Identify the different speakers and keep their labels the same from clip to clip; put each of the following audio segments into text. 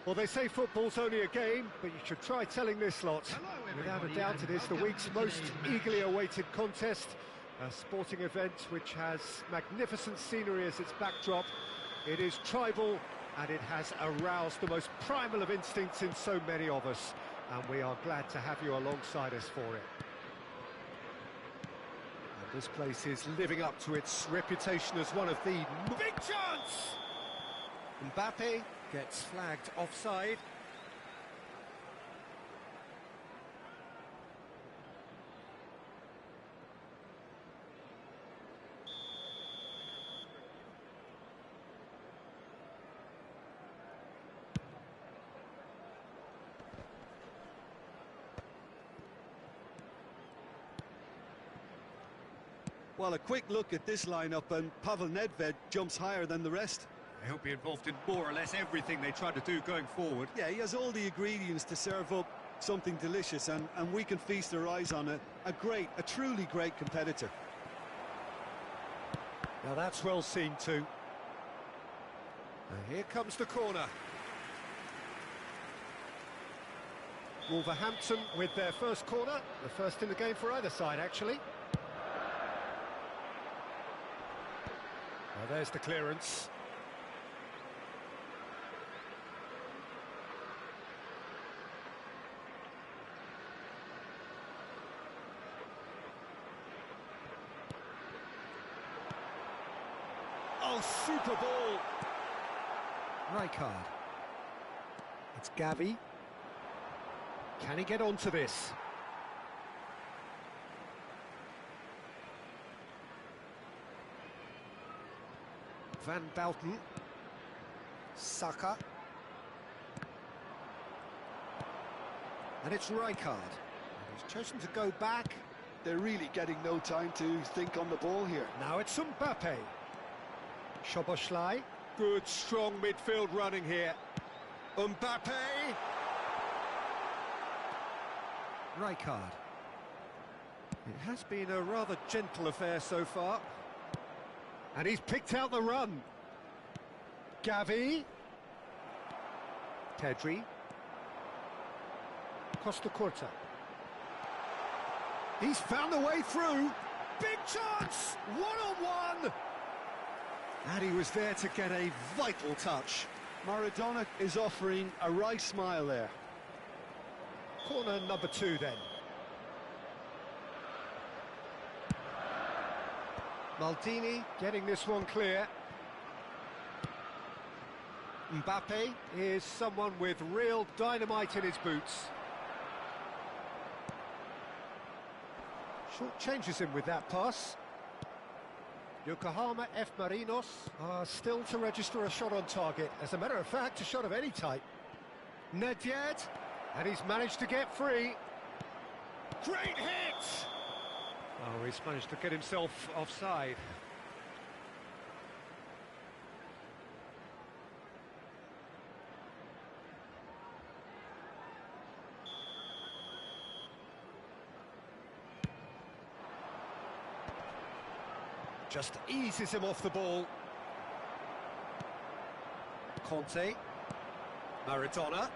Speaker 1: Well, they say football's only a game, but you should try telling this lot. Without a doubt, it is the week's most eagerly awaited contest, a sporting event which has magnificent scenery as its backdrop. It is tribal, and it has aroused the most primal of instincts in so many of us, and we are glad to have you alongside us for it. And this place is living up to its reputation as one of the... Big chance! Mbappe gets flagged offside.
Speaker 2: Well, a quick look at this lineup, and Pavel Nedved jumps higher than the rest.
Speaker 3: He'll be involved in more or less everything they try to do going forward.
Speaker 2: Yeah, he has all the ingredients to serve up something delicious, and we can feast our eyes on a truly great competitor.
Speaker 1: Now that's well seen too. And here comes the corner. Wolverhampton with their first corner, the first in the game for either side actually. Well, there's the clearance. Oh, super ball! Rijkaard. It's Gavi. Can he get onto this? Van Bouten. Saka. And it's Rijkaard. He's chosen to go back.
Speaker 2: They're really getting no time to think on the ball here.
Speaker 1: Now it's Mbappe. Szoboszlai. Good, strong midfield running here. Mbappe. Rijkaard. It has been a rather gentle affair so far. And he's picked out the run. Gavi. Pedri. Costa Curta. He's found a way through. Big chance! One-on-one! And he was there to get a vital touch.
Speaker 2: Maradona is offering a wry smile there.
Speaker 1: Corner number 2 then. Maldini getting this one clear. Mbappe is someone with real dynamite in his boots. Short changes him with that pass. Yokohama F. Marinos are still to register a shot on target. As a matter of fact, a shot of any type. Nedved, and he's managed to get free. Great hit! Oh, he's managed to get himself offside. Just eases him off the ball. Conte. Maradona.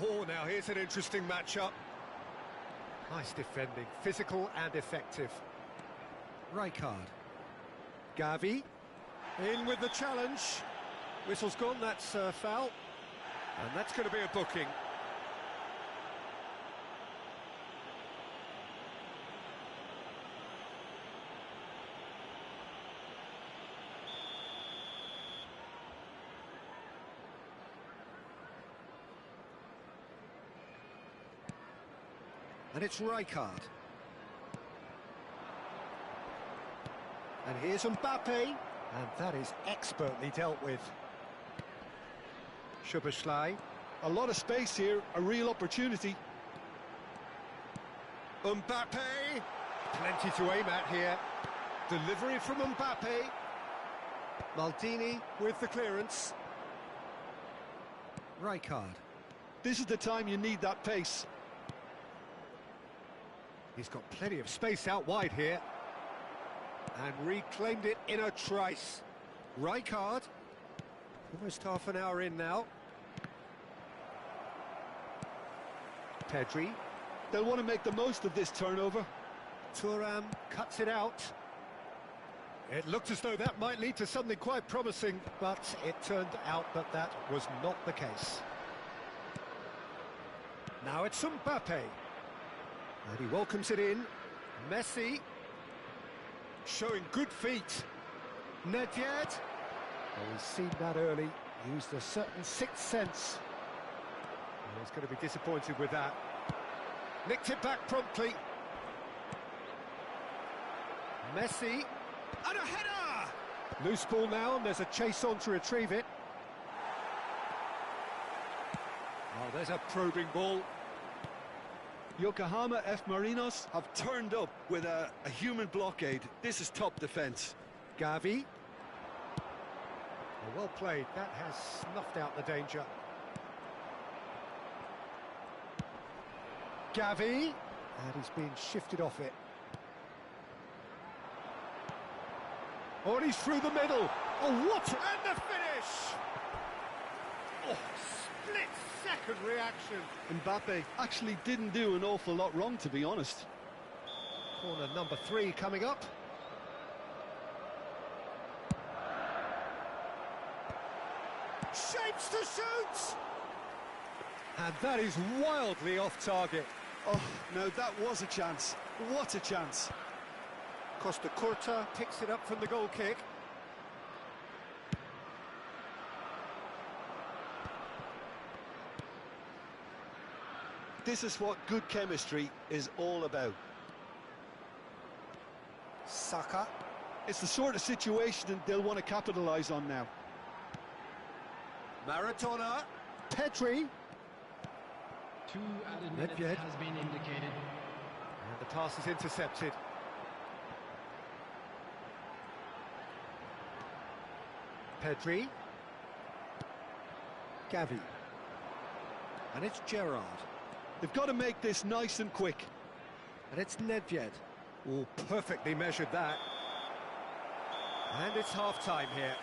Speaker 1: Oh, now here's an interesting matchup. Nice defending, physical and effective. Rijkaard. Gavi. In with the challenge. Whistle's gone, that's a foul. And that's going to be a booking. And it's Rijkaard. And here's Mbappe. And that is expertly dealt with. Szoboszlai.
Speaker 2: A lot of space here, a real opportunity.
Speaker 1: Mbappe. Plenty to aim at here. Delivery from Mbappe. Maldini with the clearance. Rijkaard.
Speaker 2: This is the time you need that pace.
Speaker 1: He's got plenty of space out wide here. And reclaimed it in a trice. Rijkaard. Almost half an hour in now. Pedri.
Speaker 2: They'll want to make the most of this turnover.
Speaker 1: Thuram cuts it out. It looked as though that might lead to something quite promising, but it turned out that that was not the case. Now it's Mbappe. And he welcomes it in. Messi. Showing good feet. Nedved. Well, we've seen that early. Used a certain sixth sense. Well, he's going to be disappointed with that. Nicked it back promptly. Messi. And a header! Loose ball now, and there's a chase on to retrieve it. Oh, there's a probing ball.
Speaker 2: Yokohama F. Marinos have turned up with a human blockade. This is top defence.
Speaker 1: Gavi. Well played, that has snuffed out the danger. Gavi. And he's been shifted off it. Oh, and he's through the middle. Oh, what? And the finish! Oh, split-second reaction.
Speaker 2: Mbappe actually didn't do an awful lot wrong, to be honest.
Speaker 1: Corner number 3 coming up. Shapes to shoot! And that is wildly off target.
Speaker 2: Oh, no, that was a chance. What a chance.
Speaker 1: Costa Curta picks it up from the goal kick.
Speaker 2: This is what good chemistry is all about.
Speaker 1: Saka.
Speaker 2: It's the sort of situation they'll want to capitalise on now.
Speaker 1: Maradona. Pedri.
Speaker 4: 2 added minutes
Speaker 1: Nedved.
Speaker 4: has been indicated.
Speaker 1: And the pass is intercepted. Pedri. Gavi. And it's Gerrard.
Speaker 2: They've got to make this nice and quick.
Speaker 1: And it's Nedved. Oh, perfectly measured that. And it's half-time here.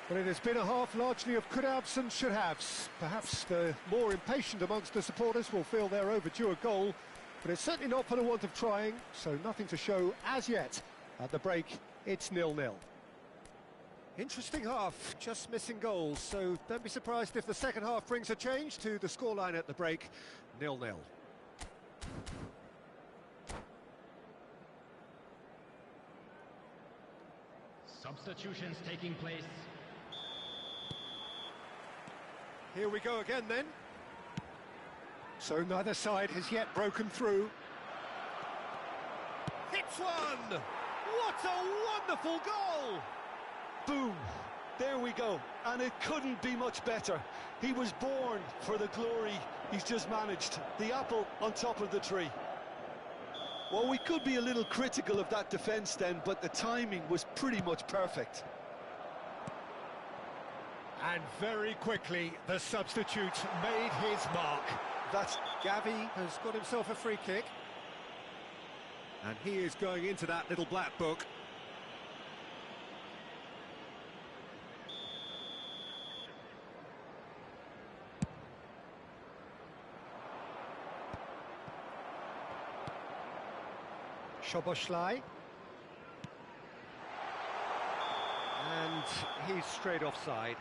Speaker 1: But it has been a half largely of could-haves and should-haves. Perhaps the more impatient amongst the supporters will feel they're overdue a goal, but it's certainly not for the want of trying, so nothing to show as yet. At the break, it's 0-0. Interesting half, just missing goals, so don't be surprised if the second half brings a change to the scoreline at the break, 0-0.
Speaker 4: Substitutions taking place.
Speaker 1: Here we go again then. So neither side has yet broken through. Hits one! What a wonderful goal!
Speaker 2: Boom! There we go. And it couldn't be much better. He was born for the glory he's just managed. The apple on top of the tree. Well, we could be a little critical of that defence then, but the timing was pretty much perfect.
Speaker 1: And very quickly, the substitute made his mark.
Speaker 2: That's
Speaker 1: Gavi has got himself a free kick. And he is going into that little black book. Szoboszlai. And he's straight offside.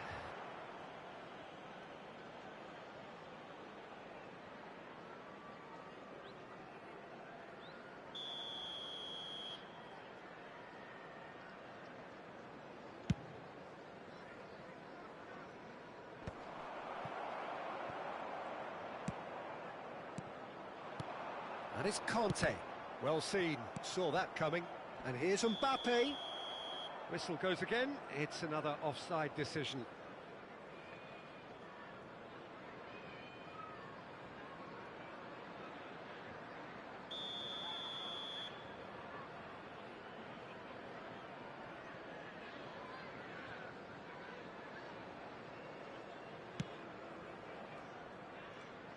Speaker 1: And it's Conte. Well seen, saw that coming. And here's Mbappe. Whistle goes again, it's another offside decision.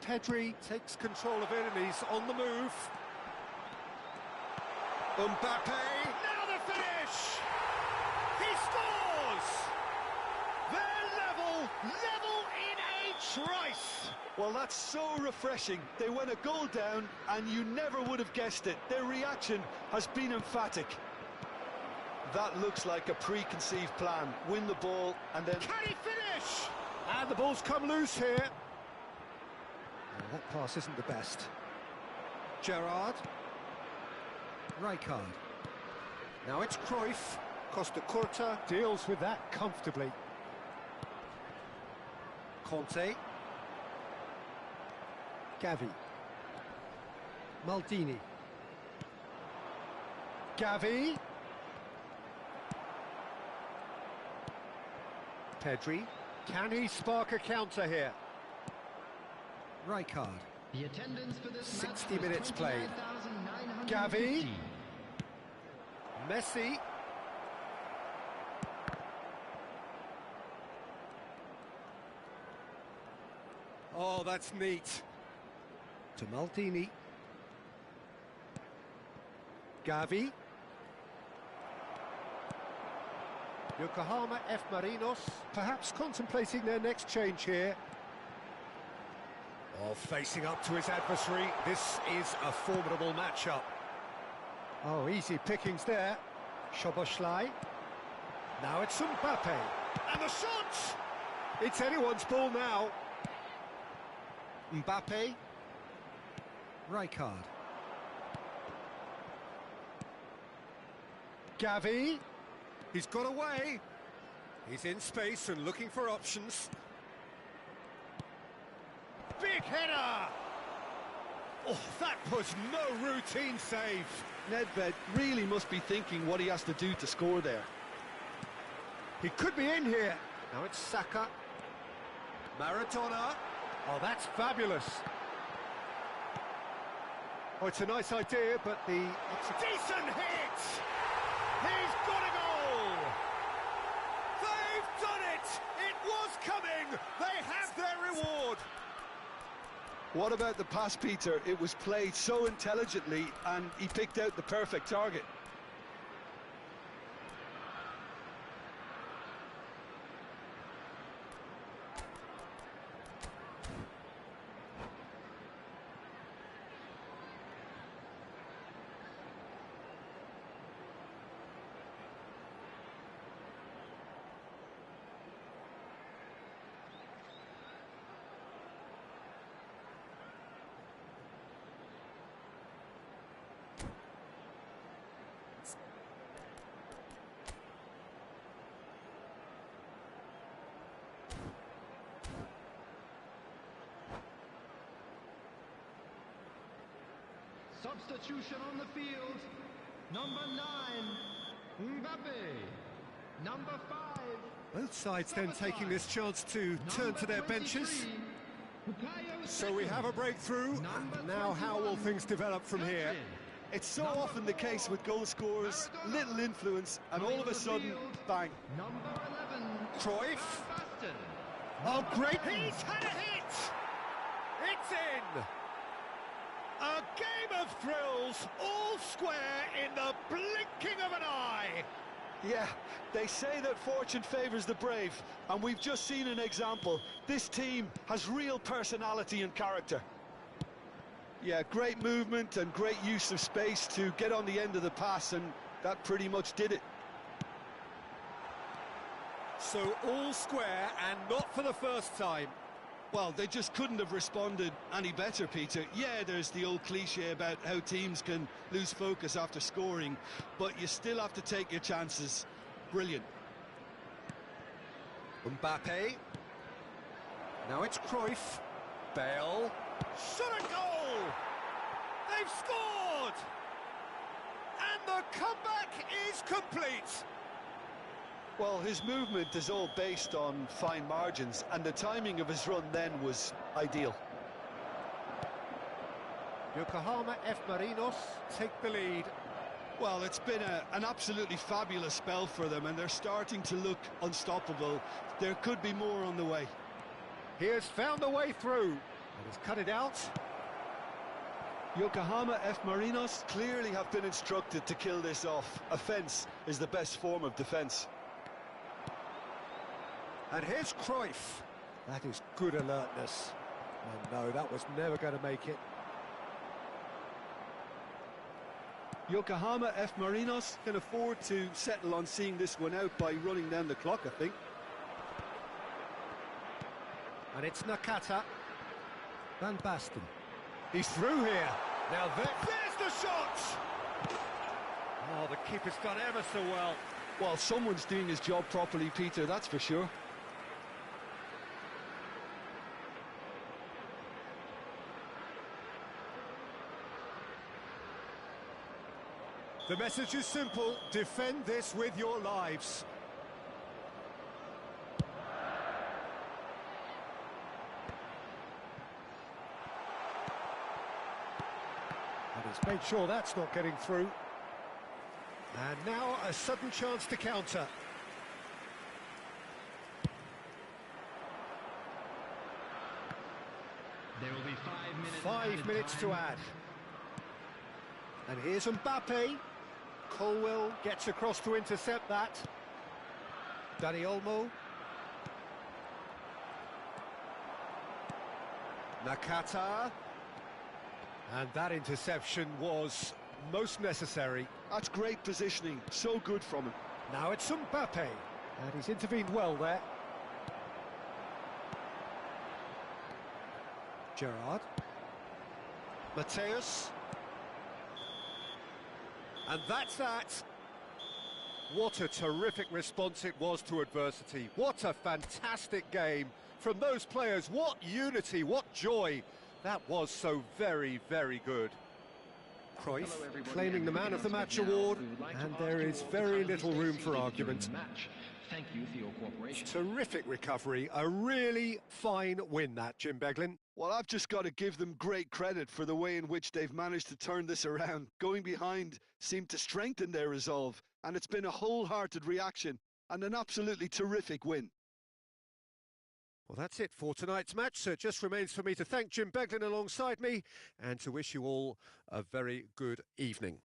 Speaker 1: Pedri takes control of it and he's on the move. Mbappe, now the finish! He scores! They're level in H. Rice!
Speaker 2: Well, that's so refreshing. They went a goal down, and you never would have guessed it. Their reaction has been emphatic. That looks like a preconceived plan. Win the ball, and then...
Speaker 1: Can he finish? And the ball's come loose here. Oh, that pass isn't the best. Gerrard. Rijkaard. Now it's Cruyff. Costa Curta deals with that comfortably. Conte. Gavi. Maldini. Gavi. Pedri. Can he spark a counter here? Rijkaard.
Speaker 4: The attendance for this
Speaker 1: 60
Speaker 4: match
Speaker 1: minutes
Speaker 4: was
Speaker 1: played.
Speaker 4: 29,950.
Speaker 1: Gavi. Messi. Oh, that's neat. To Maldini. Gavi. Yokohama F. Marinos, perhaps contemplating their next change here. Oh, facing up to his adversary, this is a formidable matchup. Oh, easy pickings there. Szoboszlai. Now it's Mbappe. And the shot! It's anyone's ball now. Mbappe. Rijkaard. Gavi. He's got away. He's in space and looking for options. Big header! Oh, that was no routine save.
Speaker 2: Nedved really must be thinking what he has to do to score there.
Speaker 1: He could be in here. Now it's Saka. Maradona. Oh, that's fabulous. Oh, it's a nice idea, but the... It's a decent hit! He's got a goal! They've done it! It was coming! They have their reward!
Speaker 2: What about the pass, Peter? It was played so intelligently, and he picked out the perfect target.
Speaker 4: Substitution on the field. Number 9, Mbappe. Number 5.
Speaker 1: Both sides then taking this chance to turn to their benches. So we have a breakthrough, and now how will things develop from here?
Speaker 2: It's so often the case with goal scorers, little influence, and all of a sudden, bang.
Speaker 4: Number 11.
Speaker 1: Cruyff.
Speaker 4: Baston.
Speaker 1: Oh, great! He's had a hit! It's in! A game of thrills, all square in the blinking of an eye!
Speaker 2: Yeah, they say that fortune favours the brave, and we've just seen an example. This team has real personality and character. Yeah, great movement and great use of space to get on the end of the pass, and that pretty much did it.
Speaker 1: So all square, and not for the first time.
Speaker 2: Well, they just couldn't have responded any better, Peter. Yeah, there's the old cliche about how teams can lose focus after scoring, but you still have to take your chances. Brilliant.
Speaker 1: Mbappe. Now it's Cruyff. Bale. Shot a goal! They've scored! And the comeback is complete!
Speaker 2: Well, his movement is all based on fine margins, and the timing of his run then was ideal.
Speaker 1: Yokohama F. Marinos take the lead.
Speaker 2: Well, it's been an absolutely fabulous spell for them, and they're starting to look unstoppable. There could be more on the way.
Speaker 1: He has found a way through, and has cut it out.
Speaker 2: Yokohama F. Marinos clearly have been instructed to kill this off. Offence is the best form of defence.
Speaker 1: And here's Cruyff. That is good alertness. And no, that was never going to make it.
Speaker 2: Yokohama F. Marinos can afford to settle on seeing this one out by running down the clock, I think.
Speaker 1: And it's Nakata. Van Basten. He's through here. Now there's the shot! Oh, the keeper's done ever so well.
Speaker 2: Well, someone's doing his job properly, Peter, that's for sure.
Speaker 1: The message is simple: defend this with your lives. And he's made sure that's not getting through. And now a sudden chance to counter.
Speaker 4: There will be 5 minutes.
Speaker 1: 5 minutes to add. And here's Mbappe. Colwell gets across to intercept that. Dani Olmo. Nakata. And that interception was most necessary.
Speaker 2: That's great positioning, so good from him.
Speaker 1: Now it's Mbappe. And he's intervened well there. Gerrard. Mateus. And that's that. What a terrific response it was to adversity. What a fantastic game from those players. What unity, what joy. That was so very, very good. Cruyff claiming the Man of the Match award, and there is very little room for argument.
Speaker 4: Thank you for your cooperation.
Speaker 1: Terrific recovery, a really fine win that, Jim Beglin.
Speaker 2: Well, I've just got to give them great credit for the way in which they've managed to turn this around. Going behind seemed to strengthen their resolve, and it's been a wholehearted reaction and an absolutely terrific win.
Speaker 1: Well, that's it for tonight's match, so it just remains for me to thank Jim Beglin alongside me and to wish you all a very good evening.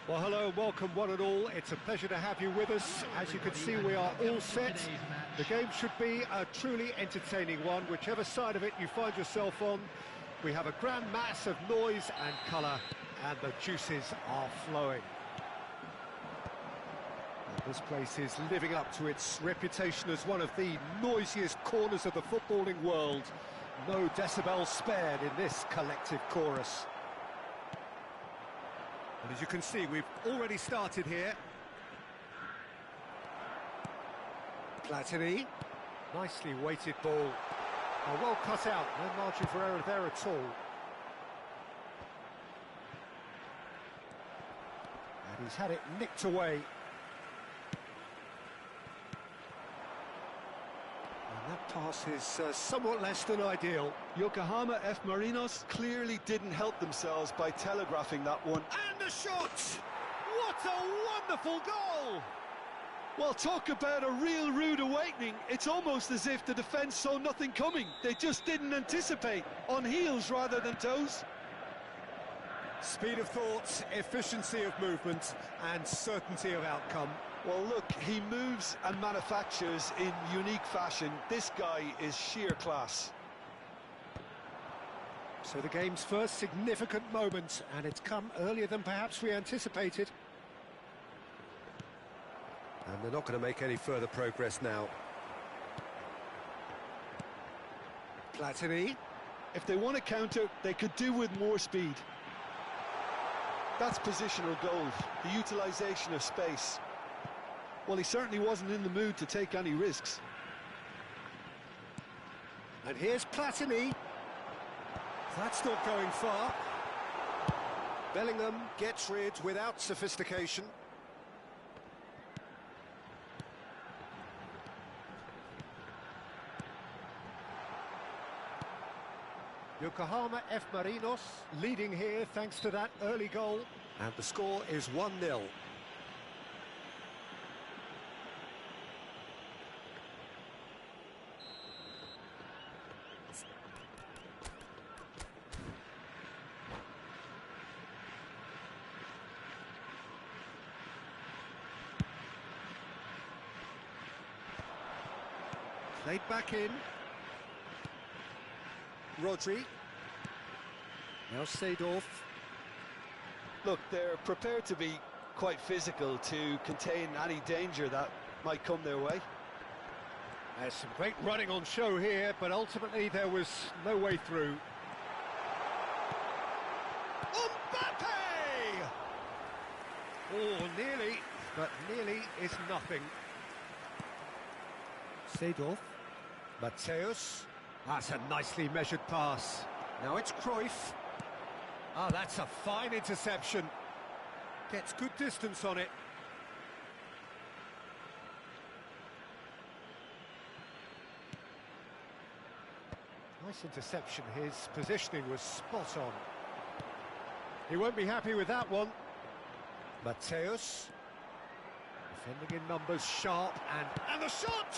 Speaker 1: Well, hello and welcome one and all. It's a pleasure to have you with us. As you can see, we are all set. The game should be a truly entertaining one, whichever side of it you find yourself on. We have a grand mass of noise and colour, and the juices are flowing. And this place is living up to its reputation as one of the noisiest corners of the footballing world. No decibels spared in this collective chorus. And as you can see, we've already started here. Platini, nicely weighted ball. Oh, well cut out, no margin for error there at all. And he's had it nicked away. And that pass is somewhat less than ideal.
Speaker 2: Yokohama F. Marinos clearly didn't help themselves by telegraphing that one.
Speaker 1: And a shot! What a wonderful goal!
Speaker 2: Well, talk about a real rude awakening. It's almost as if the defence saw nothing coming. They just didn't anticipate, on heels rather than toes.
Speaker 1: Speed of thought, efficiency of movement, and certainty of outcome.
Speaker 2: Well, look, he moves and manufactures in unique fashion. This guy is sheer class.
Speaker 1: So the game's first significant moment, and it's come earlier than perhaps we anticipated. And they're not going to make any further progress now. Platini.
Speaker 2: If they want to counter, they could do with more speed. That's positional gold, the utilisation of space. Well, he certainly wasn't in the mood to take any risks.
Speaker 1: And here's Platini. That's not going far. Bellingham gets rid without sophistication. Yokohama F. Marinos leading here thanks to that early goal. And the score is 1-0. Played back in. Rodri. Now Seedorf.
Speaker 2: Look, they're prepared to be quite physical to contain any danger that might come their way.
Speaker 1: There's some great running on show here, but ultimately there was no way through. Mbappe! Oh, nearly, but nearly is nothing. Seedorf. Mateus. That's a nicely measured pass. Now it's Cruyff. Ah, that's a fine interception. Gets good distance on it. Nice interception. His positioning was spot on. He won't be happy with that one. Mateus. Defending in numbers, sharp, and the shot!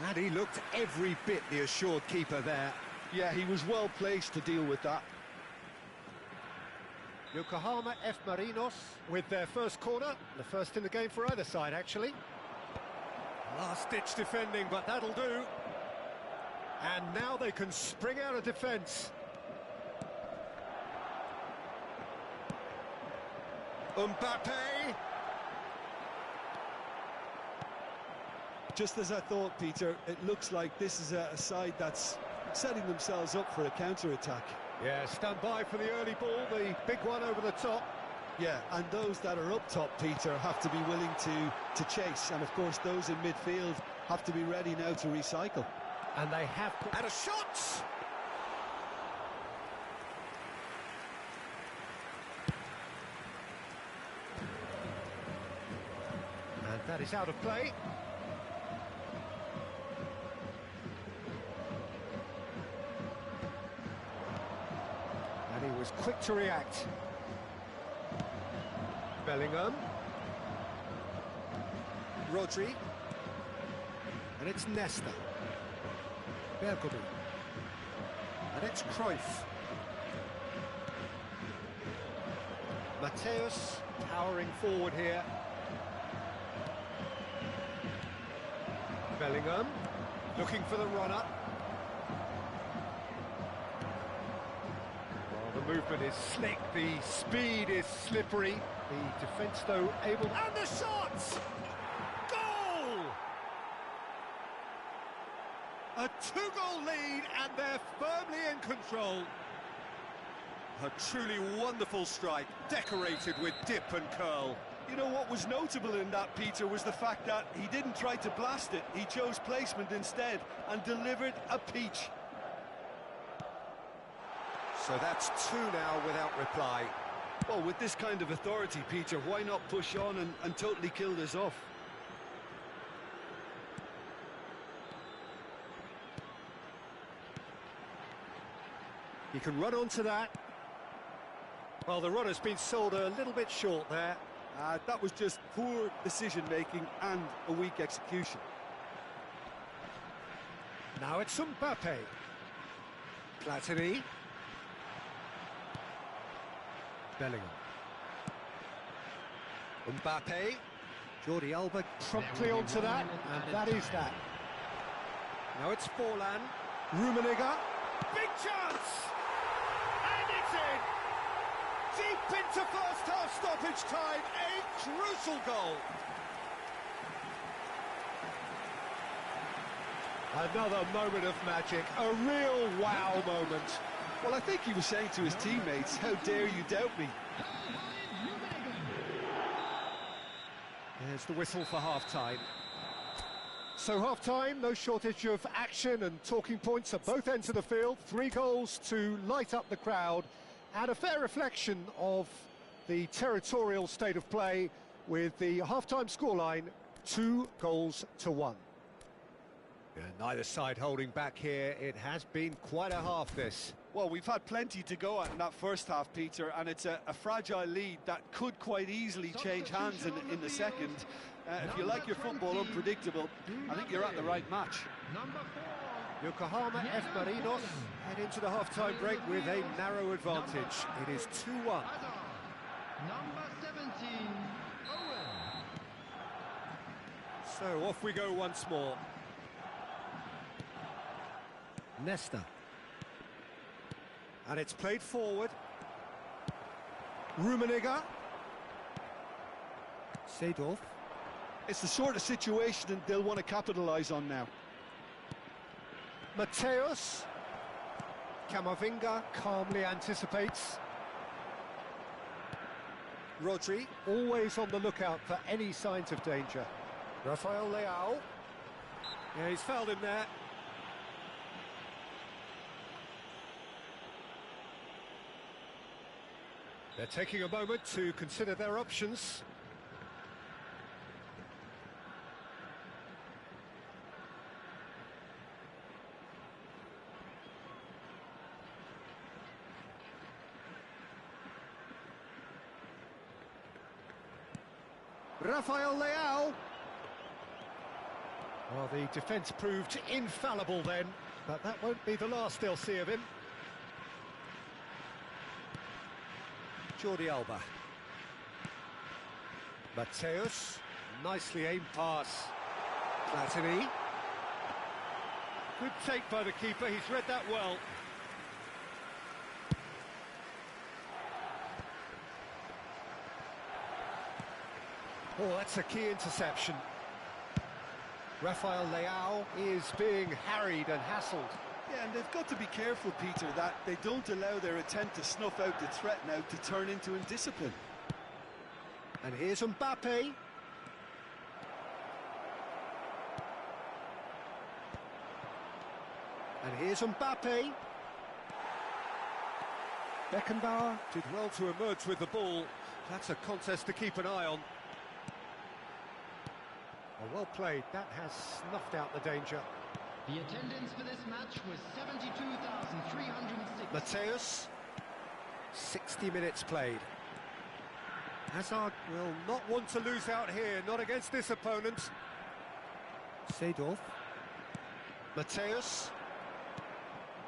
Speaker 1: And he looked every bit the assured keeper there.
Speaker 2: Yeah, he was well placed to deal with that.
Speaker 1: Yokohama F. Marinos with their first corner. The first in the game for either side, actually. Last-ditch defending, but that'll do. And now they can spring out of defence. Mbappe.
Speaker 2: Just as I thought, Peter, it looks like this is a side that's setting themselves up for a counter-attack.
Speaker 1: Yeah, stand by for the early ball, the big one over the top.
Speaker 2: Yeah, and those that are up top, Peter, have to be willing to chase. And, of course, those in midfield have to be ready now to recycle.
Speaker 1: And they have... And a shot! And that is out of play. And he was quick to react. Bellingham. Rodri. And it's Nesta. Bergomi. And it's Cruyff. Mateus towering forward here. Bellingham looking for the run-up. Well, the movement is slick, the speed is slippery. The defence, though, able... And the shot! Goal! A two-goal lead, and they're firmly in control.
Speaker 3: A truly wonderful strike, decorated with dip and curl.
Speaker 2: You know what was notable in that, Peter, was the fact that he didn't try to blast it. He chose placement instead and delivered a peach.
Speaker 1: So that's two now without reply.
Speaker 2: Well, with this kind of authority, Peter, why not push on and totally kill this off?
Speaker 1: He can run onto that. Well, the run has been sold a little bit short there.
Speaker 2: That was just poor decision-making and a weak execution.
Speaker 1: Now it's Mbappe. Platini. Bellingham. Mbappe. Jordi Alba promptly onto that, and that is that. Now it's Forlan. Rummenigge. Big chance! And it's in! Deep into first-half stoppage time, a crucial goal. Another moment of magic, a real wow moment.
Speaker 2: Well, I think he was saying to his teammates, how dare you doubt me?
Speaker 1: There's the whistle for half-time. So half-time, no shortage of action and talking points at both ends of the field. 3 goals to light up the crowd, and a fair reflection of the territorial state of play with the half-time scoreline 2-1. Yeah, neither side holding back here. It has been quite a half, this.
Speaker 2: Well, we've had plenty to go at in that first half, Peter, and it's a fragile lead that could quite easily change hands in the second. If you like your football unpredictable, I think you're at the right match.
Speaker 1: Yokohama F. Marinos head into the half-time break with a narrow advantage. It is 2-1.
Speaker 4: Number 17, Owen.
Speaker 1: So off we go once more. Nesta. And it's played forward. Rummenigge. Seedorf.
Speaker 2: It's the sort of situation that they'll want to capitalise on now.
Speaker 1: Mateus. Camavinga calmly anticipates. Rodri, always on the lookout for any signs of danger. Rafael Leao. Yeah, he's fouled him there. They're taking a moment to consider their options. Rafael Leao. Well, the defence proved infallible then, but that won't be the last they'll see of him. Jordi Alba. Mateus. Nicely aimed pass. Platini. Good take by the keeper, he's read that well. Oh, that's a key interception. Rafael Leao is being harried and hassled.
Speaker 2: Yeah, and they've got to be careful, Peter, that they don't allow their attempt to snuff out the threat now to turn into indiscipline.
Speaker 1: And here's Mbappe. And here's Mbappe. Beckenbauer did well to emerge with the ball. That's a contest to keep an eye on. Oh, well played. That has snuffed out the danger.
Speaker 4: The attendance for this match was 72,306.
Speaker 1: Mateus. 60 minutes played. Hazard will not want to lose out here, not against this opponent. Seedorf. Mateus.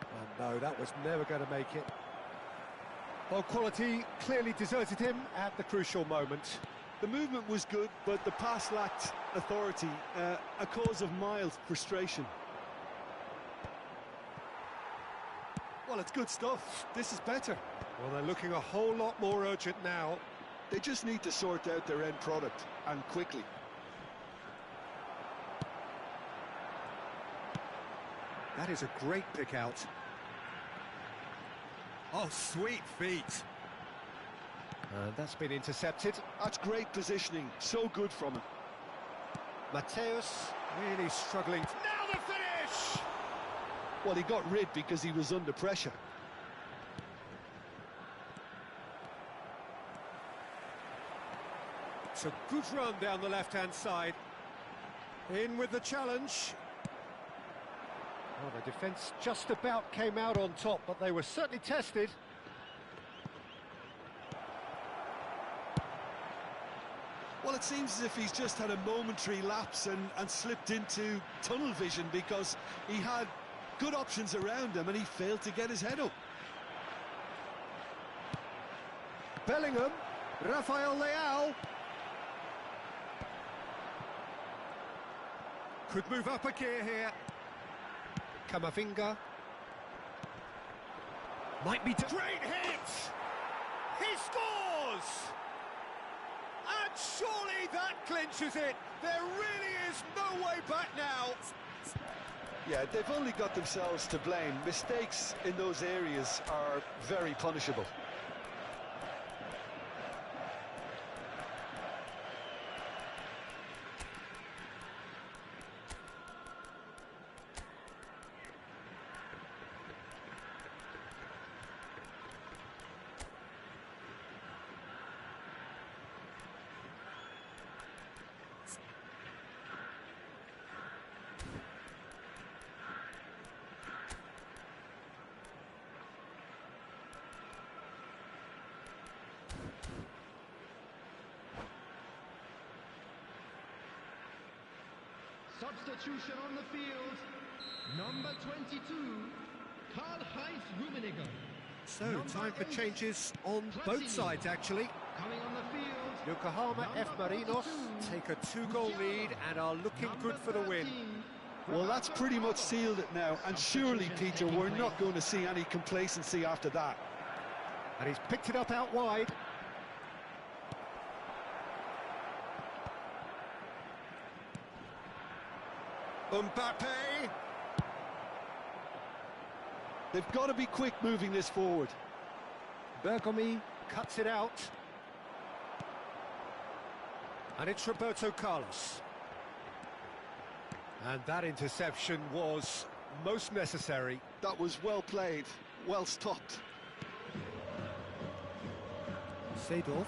Speaker 1: Oh no, that was never going to make it. Well, quality clearly deserted him at the crucial moment.
Speaker 2: The movement was good, but the pass lacked authority, a cause of mild frustration. Well, it's good stuff. This is better.
Speaker 1: Well, they're looking a whole lot more urgent now.
Speaker 2: They just need to sort out their end product, and quickly.
Speaker 1: That is a great pick out.
Speaker 3: Oh, sweet feet.
Speaker 1: And that's been intercepted.
Speaker 2: That's great positioning, so good from him.
Speaker 1: Mateus really struggling.
Speaker 3: Now the finish!
Speaker 2: Well, he got rid because he was under pressure.
Speaker 1: It's a good run down the left-hand side. In with the challenge. Well, the defence just about came out on top, but they were certainly tested.
Speaker 2: Well, it seems as if he's just had a momentary lapse and slipped into tunnel vision, because he had good options around him and he failed to get his head up.
Speaker 1: Bellingham, Rafael Leao.
Speaker 3: Could move up a gear here.
Speaker 1: Camavinga. Might be...
Speaker 3: Great hit! He scores! And surely that clinches it. There really is no way back now.
Speaker 2: Yeah, they've only got themselves to blame. Mistakes in those areas are very punishable.
Speaker 4: Substitution on the field. Number 22, Karl-Heinz Rummenigge.
Speaker 1: So, time for changes on both sides, actually.
Speaker 4: Coming on the field.
Speaker 1: Yokohama F. Marinos take a 2-goal lead and are looking good for the win.
Speaker 2: Well, that's pretty much sealed it now, and surely, Peter, we're not going to see any complacency after that.
Speaker 1: And he's picked it up out wide.
Speaker 3: Mbappe.
Speaker 2: They've got to be quick moving this forward.
Speaker 1: Bergomi cuts it out. And it's Roberto Carlos. And that interception was most necessary.
Speaker 2: That was well played, well stopped.
Speaker 1: Seedorf.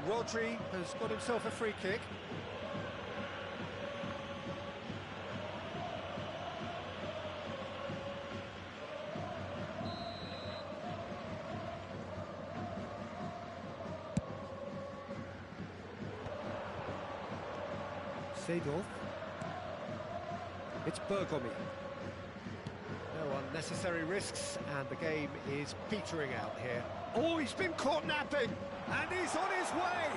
Speaker 1: Rodri has got himself a free kick. Seedorf. It's Bergomi. No unnecessary risks, and the game is petering out here.
Speaker 3: Oh, he's been caught napping, and he's on his way.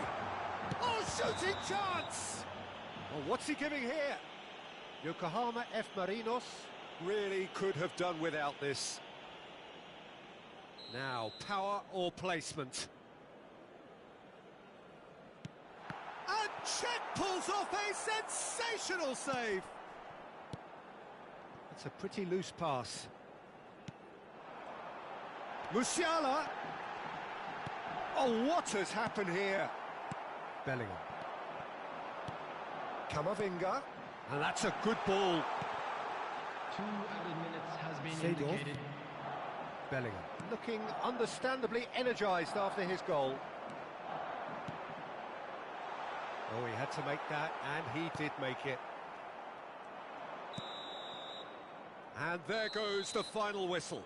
Speaker 3: Oh, shooting chance!
Speaker 1: Well, what's he giving here? Yokohama F. Marinos really could have done without this. Now, power or placement?
Speaker 3: And Czech pulls off a sensational save.
Speaker 1: It's a pretty loose pass.
Speaker 3: Musiala. Oh, what has happened here?
Speaker 1: Bellingham. Camavinga. And that's a good ball.
Speaker 4: 2 added minutes has been
Speaker 1: Seedorf.
Speaker 4: indicated.
Speaker 1: Bellingham. Looking understandably energised after his goal. Oh, he had to make that, and he did make it.
Speaker 3: And there goes the final whistle.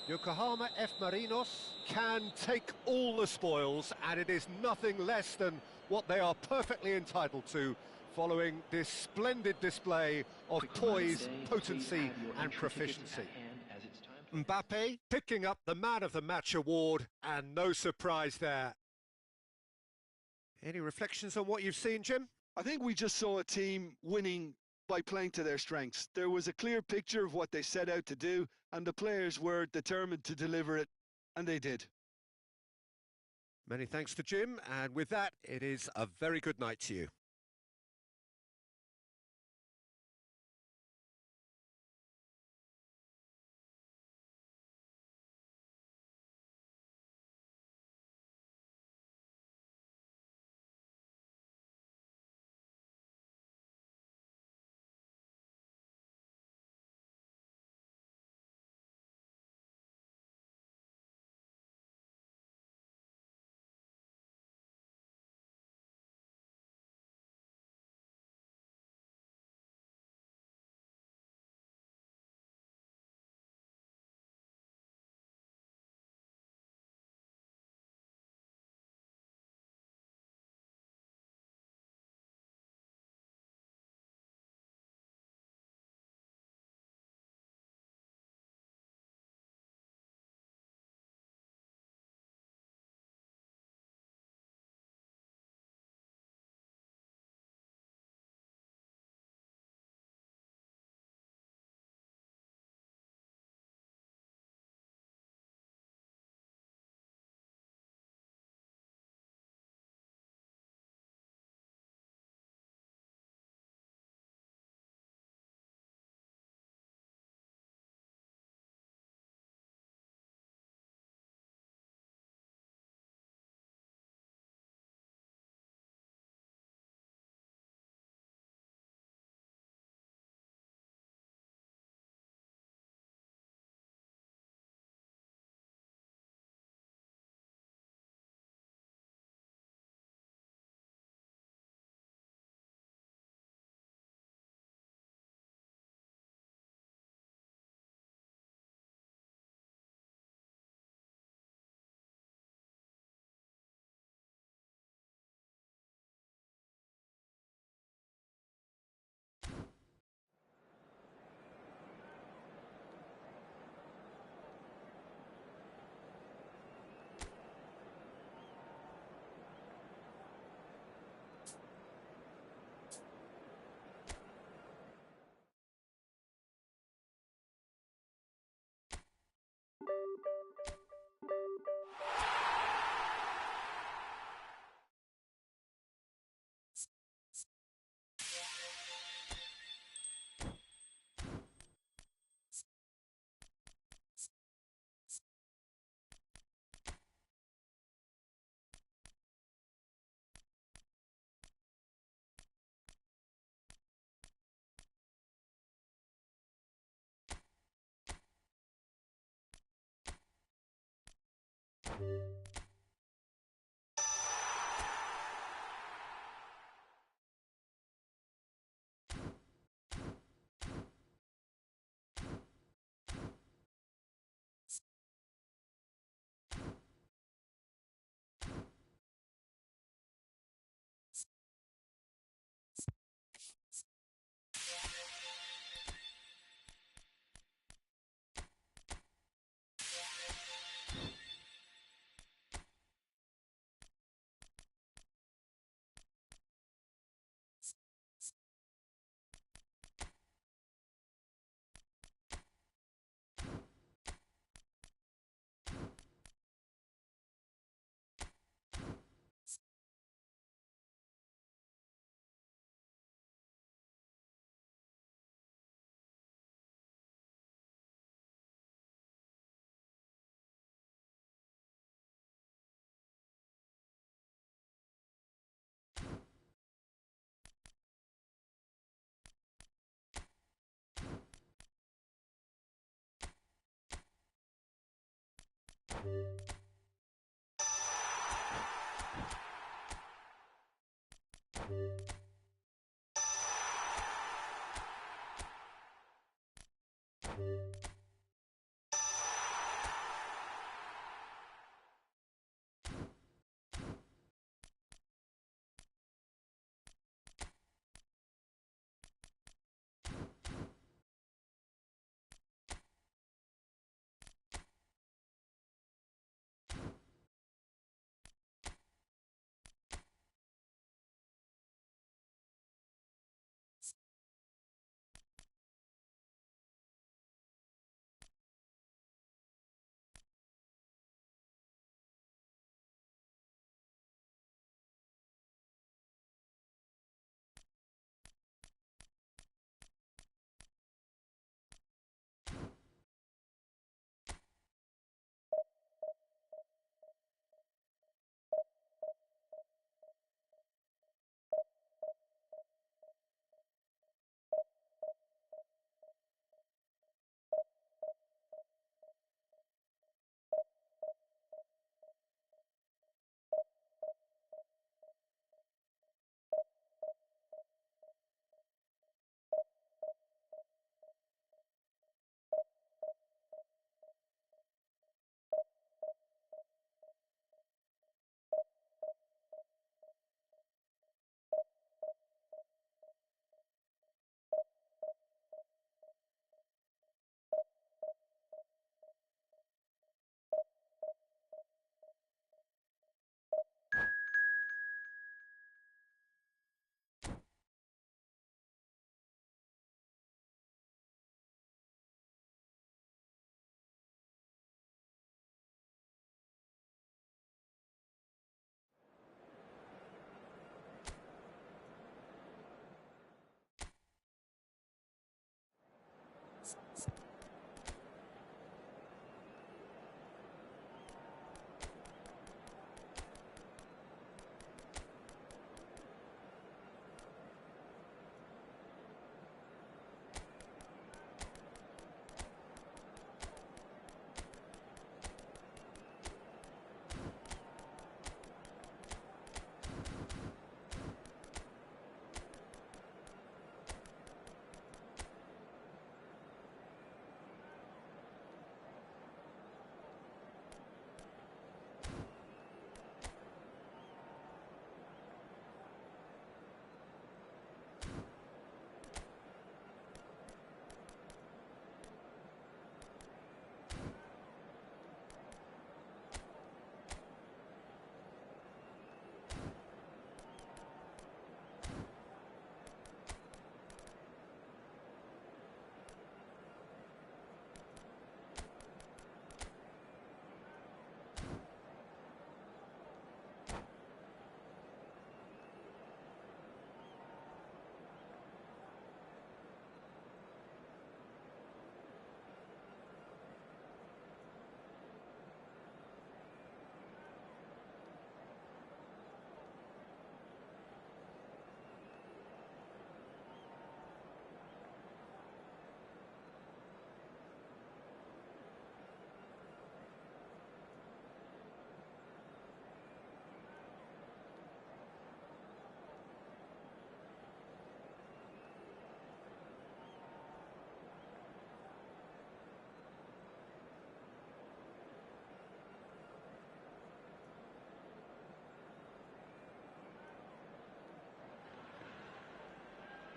Speaker 1: Yokohama F. Marinos can take all the spoils, and it is nothing less than what they are perfectly entitled to, following this splendid display of poise, potency and proficiency. Mbappe picking up the Man of the Match award, and no surprise there. Any reflections on what you've seen, Jim?
Speaker 2: I think we just saw a team winning by playing to their strengths. There was a clear picture of what they set out to do, and the players were determined to deliver it, and they did.
Speaker 1: Many thanks to Jim, and with that, it is a very good night to you.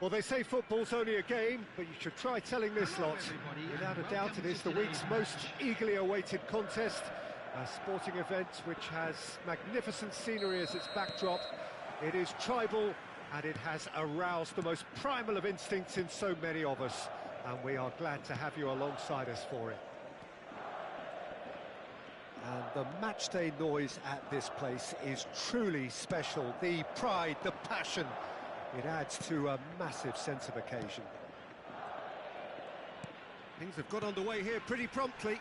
Speaker 1: Well, they say football's only a game, but you should try telling this lot. Without a doubt, it is the week's most eagerly awaited contest. A sporting event which has magnificent scenery as its backdrop. It is tribal, and it has aroused the most primal of instincts in so many of us. And we are glad to have you alongside us for it. And the matchday noise at this place is truly special. The pride, the passion, it adds to a massive sense of occasion. Things have got underway here pretty promptly.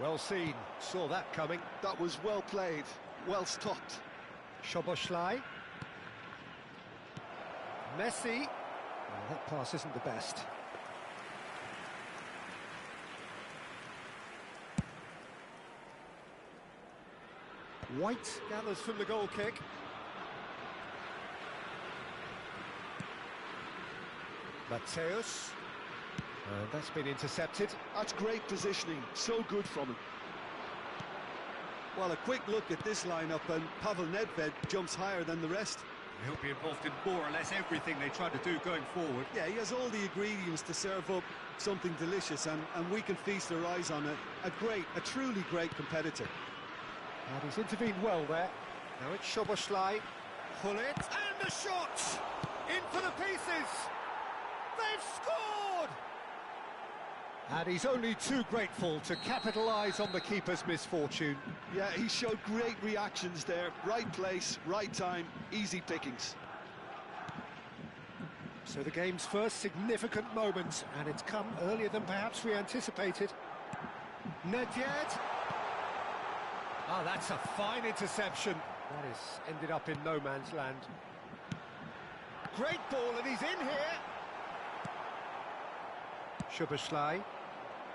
Speaker 1: Well seen, saw that coming.
Speaker 2: That was well played, well stopped.
Speaker 1: Szoboszlai. Messi. Well, that pass isn't the best. White gathers from the goal kick. Mateus. And that's been intercepted.
Speaker 2: That's great positioning, so good from him. Well, a quick look at this lineup, and Pavel Nedved jumps higher than the rest.
Speaker 3: He'll be involved in more or less everything they try to do going forward.
Speaker 2: Yeah, he has all the ingredients to serve up something delicious, and we can feast our eyes on a truly great competitor.
Speaker 1: And he's intervened well there. Now it's Szoboszlai.
Speaker 3: Pull it, and the shot! In for the pieces! They've scored!
Speaker 1: And he's only too grateful to capitalise on the keeper's misfortune.
Speaker 2: Yeah, he showed great reactions there. Right place, right time, easy pickings.
Speaker 1: So the game's first significant moment, and it's come earlier than perhaps we anticipated. Nedved. Ah, that's a fine interception. That has ended up in no man's land. Great ball, and he's in here. Szoboszlai.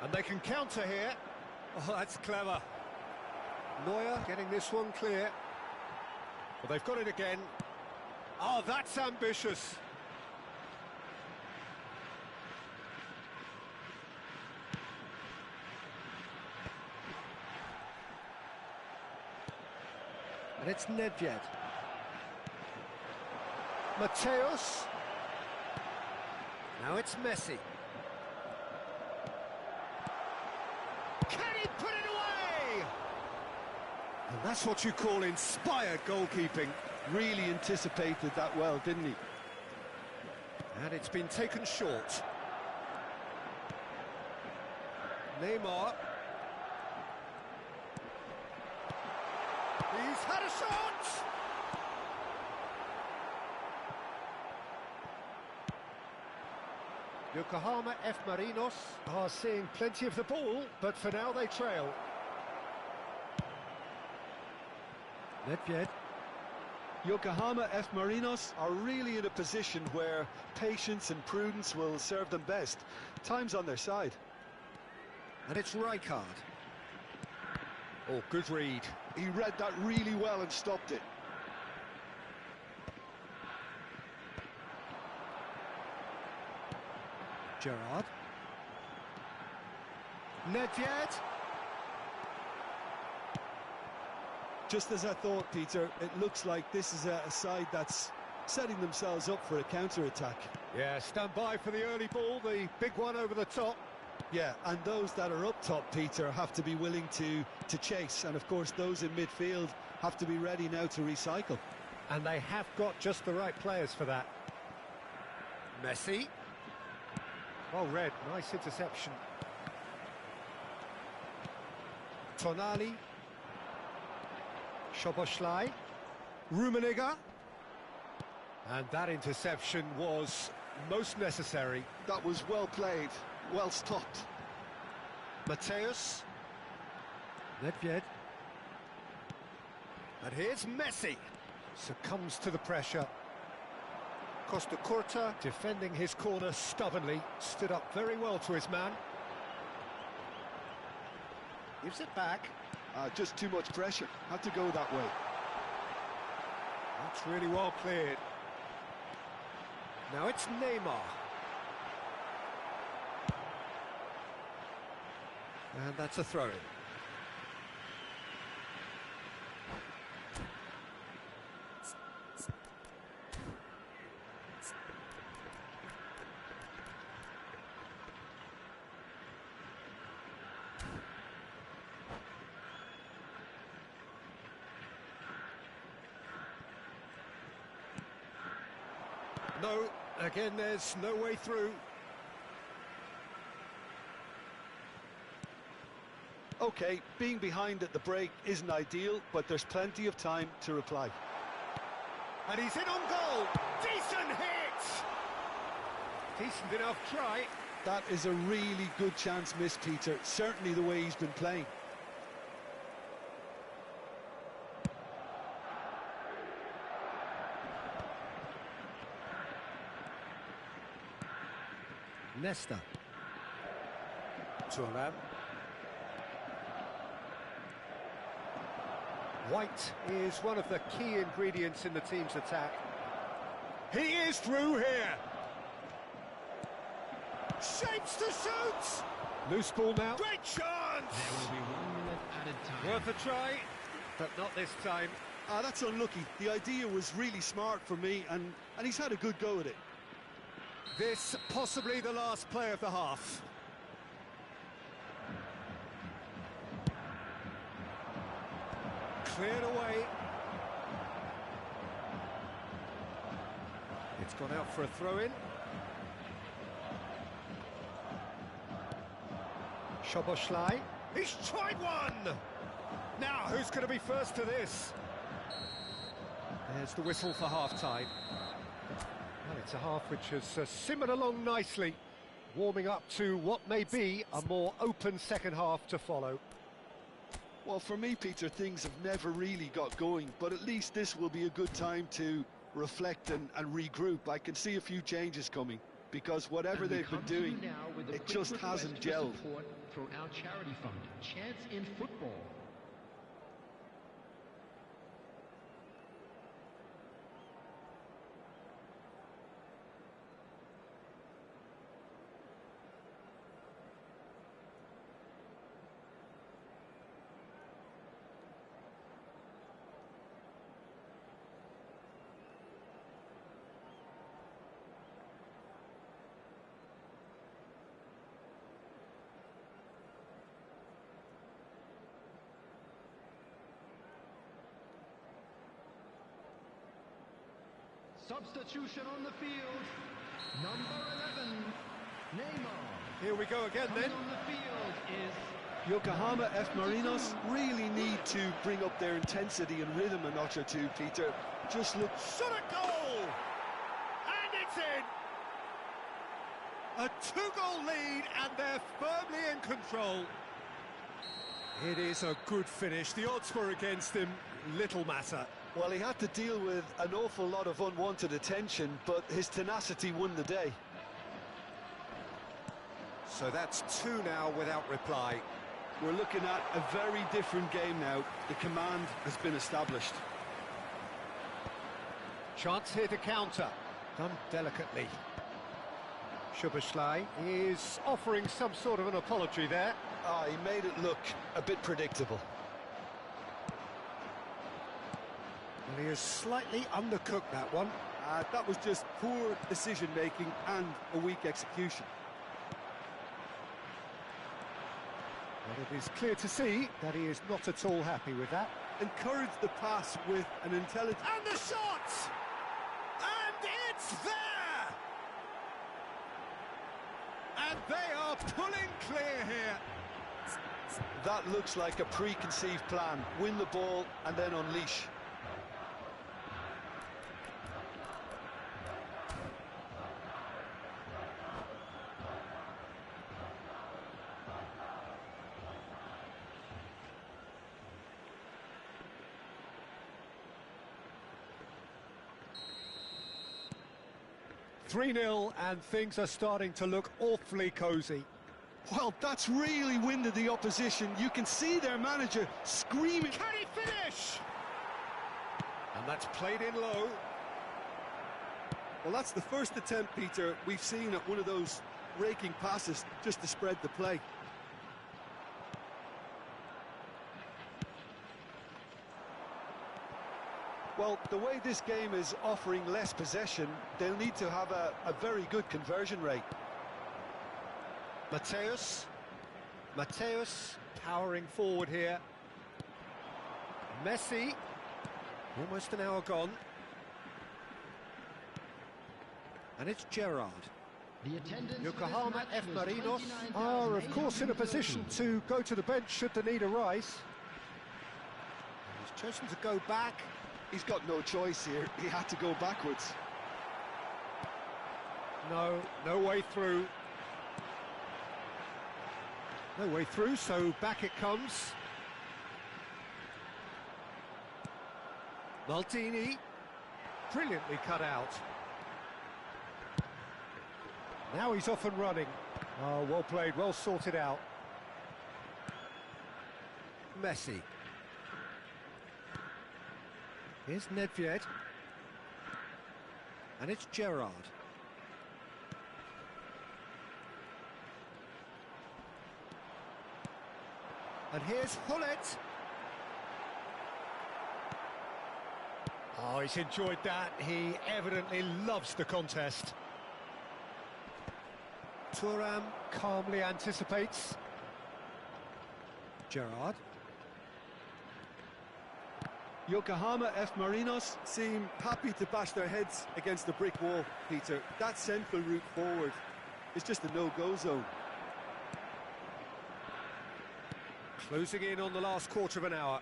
Speaker 1: And they can counter here.
Speaker 3: Oh, that's clever.
Speaker 1: Neuer getting this one clear. Well, they've got it again. Oh, that's ambitious. And it's Nedved. Mateus. Now it's Messi. Can he put it away? And that's what you call inspired goalkeeping.
Speaker 2: Really anticipated that well, didn't he?
Speaker 1: And it's been taken short. Neymar. He's had a shot! Yokohama F. Marinos are seeing plenty of the ball, but for now they trail. Nedved.
Speaker 2: Yokohama F. Marinos are really in a position where patience and prudence will serve them best. Time's on their side.
Speaker 1: And it's Rijkaard. Oh, good read.
Speaker 2: He read that really well and stopped it.
Speaker 1: Gerrard. Nedved.
Speaker 2: Just as I thought, Peter, it looks like this is a side that's setting themselves up for a counter-attack.
Speaker 1: Yeah, stand by for the early ball, the big one over the top.
Speaker 2: Yeah, and those that are up top, Peter, have to be willing to chase. And, of course, those in midfield have to be ready now to recycle.
Speaker 1: And they have got just the right players for that. Messi. Well read, nice interception. Tonali. Szoboszlai. Rummenigge. And that interception was most necessary.
Speaker 2: That was well played, well stopped.
Speaker 1: Mateus. Nedved. And here's Messi. Succumbs to the pressure. Costa Curta defending his corner stubbornly, stood up very well to his man. Gives it back.
Speaker 2: Just too much pressure, had to go that way.
Speaker 1: That's really well cleared. Now it's Neymar. And that's a throw-in. No, again, there's no way through.
Speaker 2: OK, being behind at the break isn't ideal, but there's plenty of time to reply.
Speaker 1: And he's in on goal. Decent hit! Decent enough try.
Speaker 2: That is a really good chance missed, Peter. Certainly the way he's been playing.
Speaker 1: Nesta. Turan. White is one of the key ingredients in the team's attack. He is through here. Shapes to shoot. Loose ball now. Great chance.
Speaker 4: There will be 1 minute added time.
Speaker 1: Worth a try, but not this time.
Speaker 2: That's unlucky. The idea was really smart for me, and he's had a good go at it.
Speaker 1: This possibly the last play of the half. Cleared away. It's gone out for a throw-in. Szoboszlai. He's tried one! Now, who's going to be first to this? There's the whistle for half-time. Well, it's a half which has simmered along nicely, warming up to what may be a more open second half to follow.
Speaker 2: Well, for me, Peter, things have never really got going, but at least this will be a good time to reflect and regroup. I can see a few changes coming, because whatever they've been doing, it just hasn't gelled.
Speaker 4: Through our charity fund, Chance in Football. Substitution on the field. Number 11, Neymar.
Speaker 1: Here we go again then.
Speaker 4: On the field is
Speaker 2: Yokohama F. Marinos really need to bring up their intensity and rhythm a notch or two, Peter. Just look...
Speaker 1: Shot a goal! And it's in! A two-goal lead, and they're firmly in control. It is a good finish. The odds were against him. Little matter.
Speaker 2: Well, he had to deal with an awful lot of unwanted attention, but his tenacity won the day.
Speaker 1: So that's two now without reply.
Speaker 2: We're looking at a very different game now. The command has been established.
Speaker 1: Chance here to counter. Done delicately. Szoboszlai is offering some sort of an apology there.
Speaker 2: He made it look a bit predictable.
Speaker 1: Well, he has slightly undercooked that one.
Speaker 2: That was just poor decision-making and a weak execution.
Speaker 1: But it is clear to see that he is not at all happy with that.
Speaker 2: Encourage the pass with an intelligent...
Speaker 1: And the shot! And it's there! And they are pulling clear here.
Speaker 2: That looks like a preconceived plan. Win the ball and then unleash.
Speaker 1: (3-0) and things are starting to look awfully cosy.
Speaker 2: Well, that's really winded the opposition. You can see their manager screaming.
Speaker 1: Can he finish? And that's played in low.
Speaker 2: Well, that's the first attempt, Peter, we've seen at one of those raking passes just to spread the play. Well, the way this game is offering less possession, they'll need to have a very good conversion rate.
Speaker 1: Mateus powering forward here. Messi, almost an hour gone. And it's Gerrard.
Speaker 4: The attendance
Speaker 1: Yokohama F. Marinos are, of course, in a position to go to the bench should the need arise. He's chosen to go back.
Speaker 2: He's got no choice here. He had to go backwards.
Speaker 1: No way through. No way through, so back it comes. Maldini, brilliantly cut out. Now he's off and running. Oh, well played, well sorted out. Messi. Here's Nedved. And it's Gerrard. And here's Hullet. Oh, he's enjoyed that. He evidently loves the contest. Thuram calmly anticipates. Gerrard.
Speaker 2: Yokohama F. Marinos seem happy to bash their heads against the brick wall, Peter. That central route forward is just a no-go zone.
Speaker 1: Closing in on the last quarter of an hour.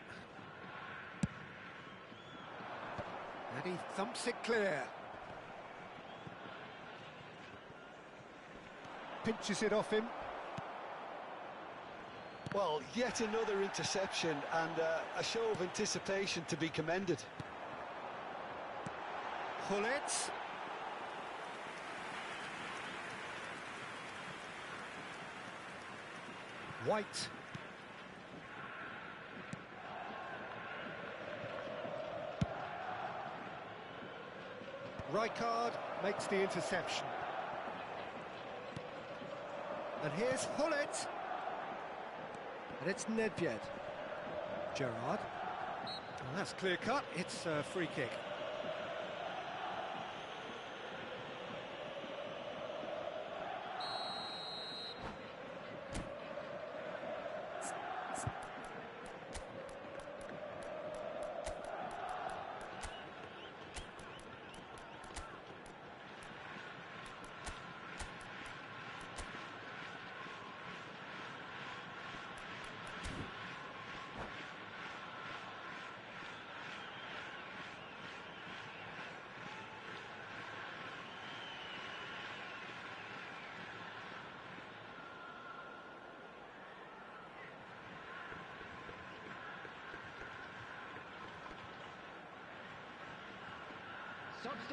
Speaker 1: And he thumps it clear. Pinches it off him.
Speaker 2: Well, yet another interception and a show of anticipation to be commended.
Speaker 1: Hullet. White. Rijkaard makes the interception. And here's Hullet. And it's Nedved. Gerrard. Well, that's clear cut. It's a free kick.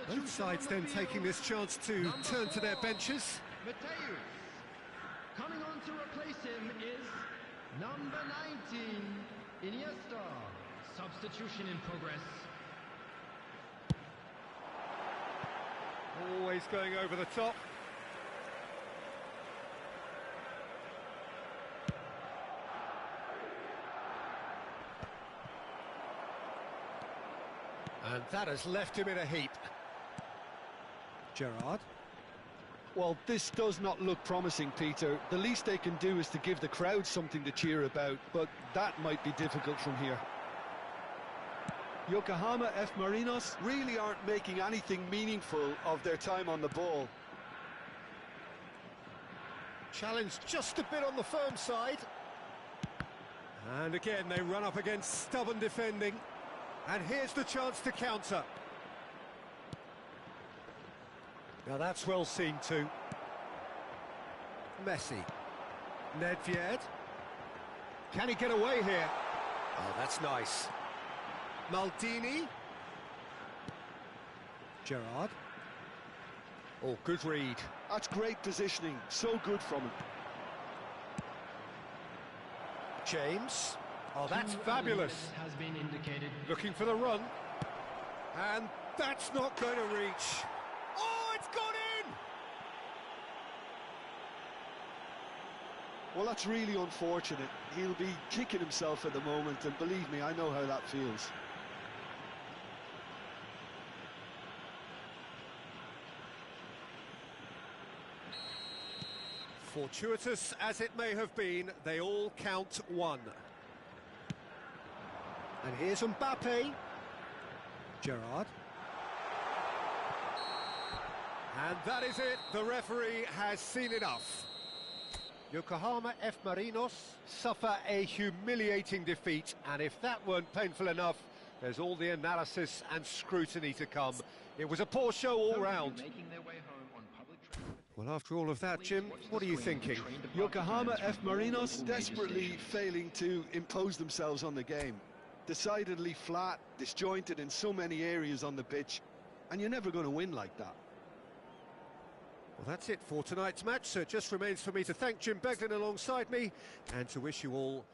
Speaker 1: Both sides then taking this chance to turn to their benches.
Speaker 4: Mateus. Coming on to replace him is number 19, Iniesta. Substitution in progress.
Speaker 1: Always going over the top. And that has left him in a heap. Gerrard.
Speaker 2: Well, this does not look promising, Peter. The least they can do is to give the crowd something to cheer about, but that might be difficult from here. Yokohama F. Marinos really aren't making anything meaningful of their time on the ball.
Speaker 1: Challenged just a bit on the firm side. And again, they run up against stubborn defending. And here's the chance to counter. Now that's well seen too. Messi. Nedved. Can he get away here? Oh, that's nice. Maldini. Gerrard. Oh, good read.
Speaker 2: That's great positioning. So good from him.
Speaker 1: James. Oh, that's fabulous.
Speaker 4: Has been indicated.
Speaker 1: Looking for the run. And that's not going to reach. Oh, it's gone in!
Speaker 2: Well, that's really unfortunate. He'll be kicking himself at the moment, and believe me, I know how that feels.
Speaker 1: Fortuitous as it may have been, they all count one. And here's Mbappe. Gerrard. And that is it, the referee has seen enough. Yokohama F. Marinos suffer a humiliating defeat, and if that weren't painful enough, there's all the analysis and scrutiny to come. It was a poor show all round. Well, after all of that, Jim, what are you thinking?
Speaker 2: Yokohama F. Marinos desperately failing to impose themselves on the game. Decidedly flat, disjointed in so many areas on the pitch, and you're never going to win like that.
Speaker 1: Well, that's it for tonight's match, so it just remains for me to thank Jim Beglin alongside me and to wish you all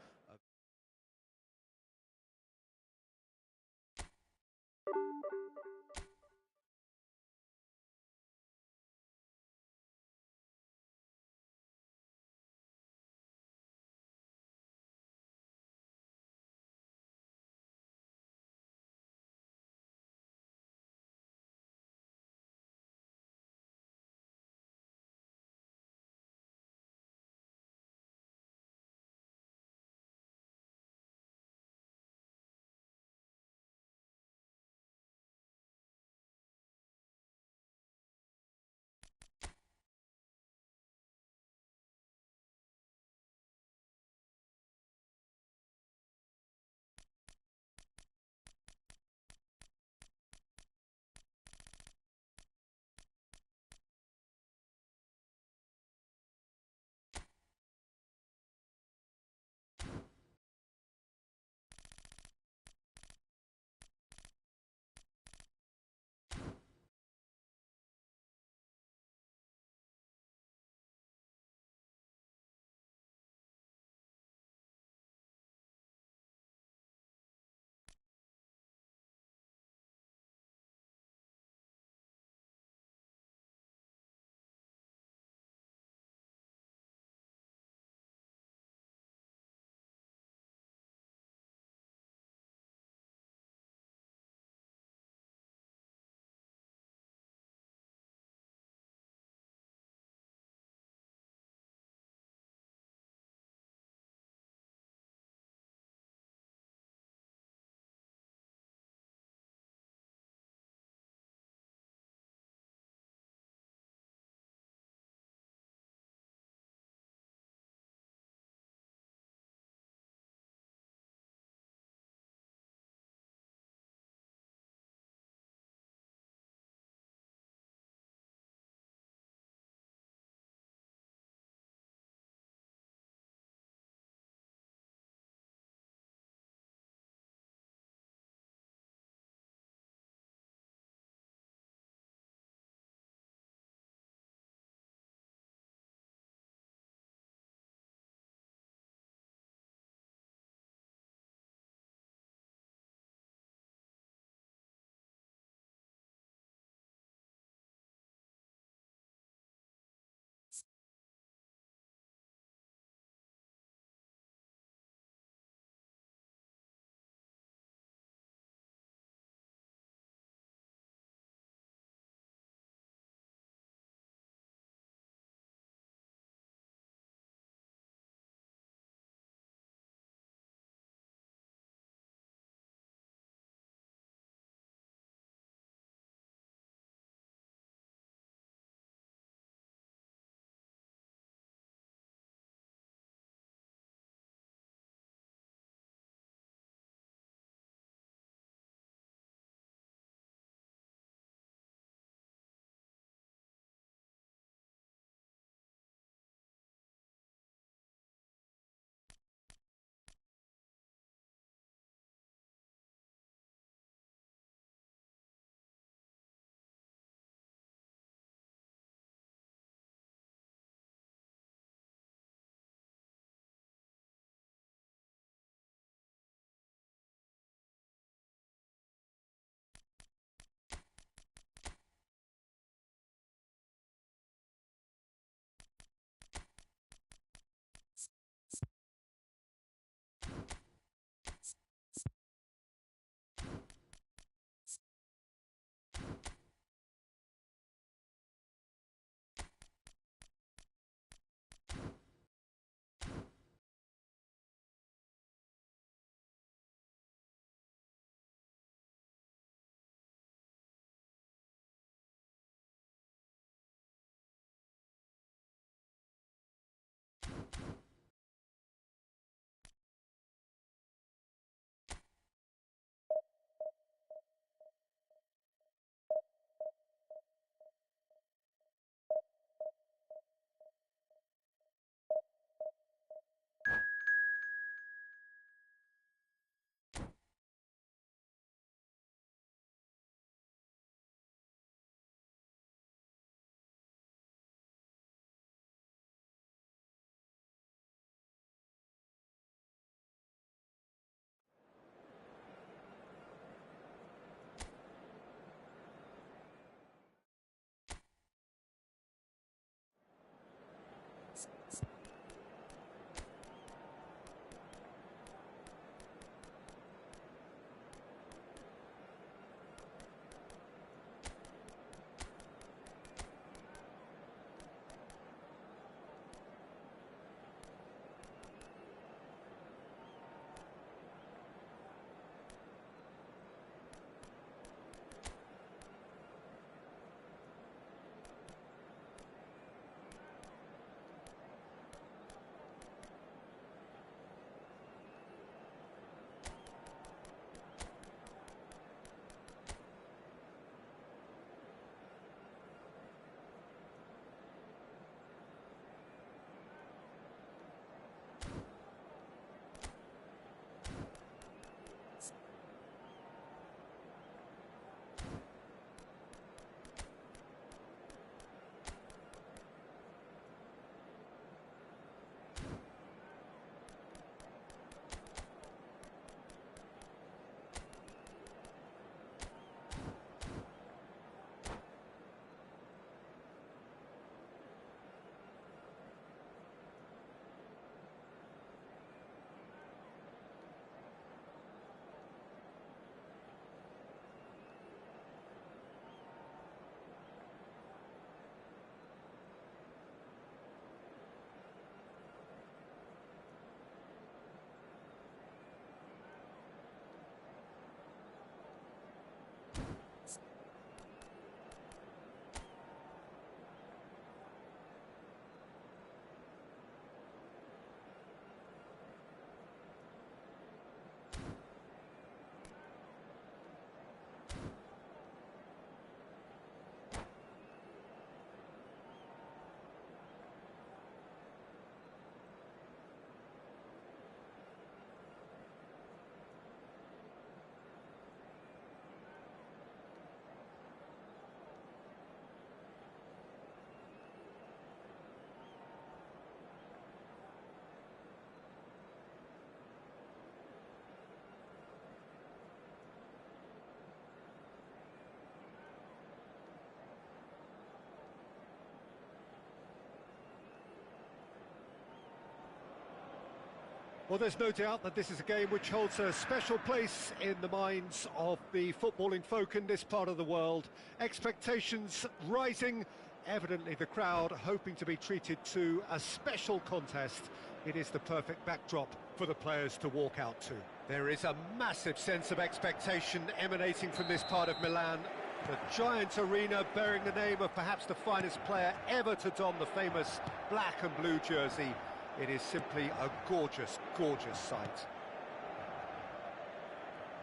Speaker 1: Well, there's no doubt that this is a game which holds a special place in the minds of the footballing folk in this part of the world. Expectations rising, evidently the crowd hoping to be treated to a special contest. It is the perfect backdrop for the players to walk out to. There is a massive sense of expectation emanating from this part of Milan. The giant arena bearing the name of perhaps the finest player ever to don the famous black and blue jersey. It is simply a gorgeous, gorgeous sight.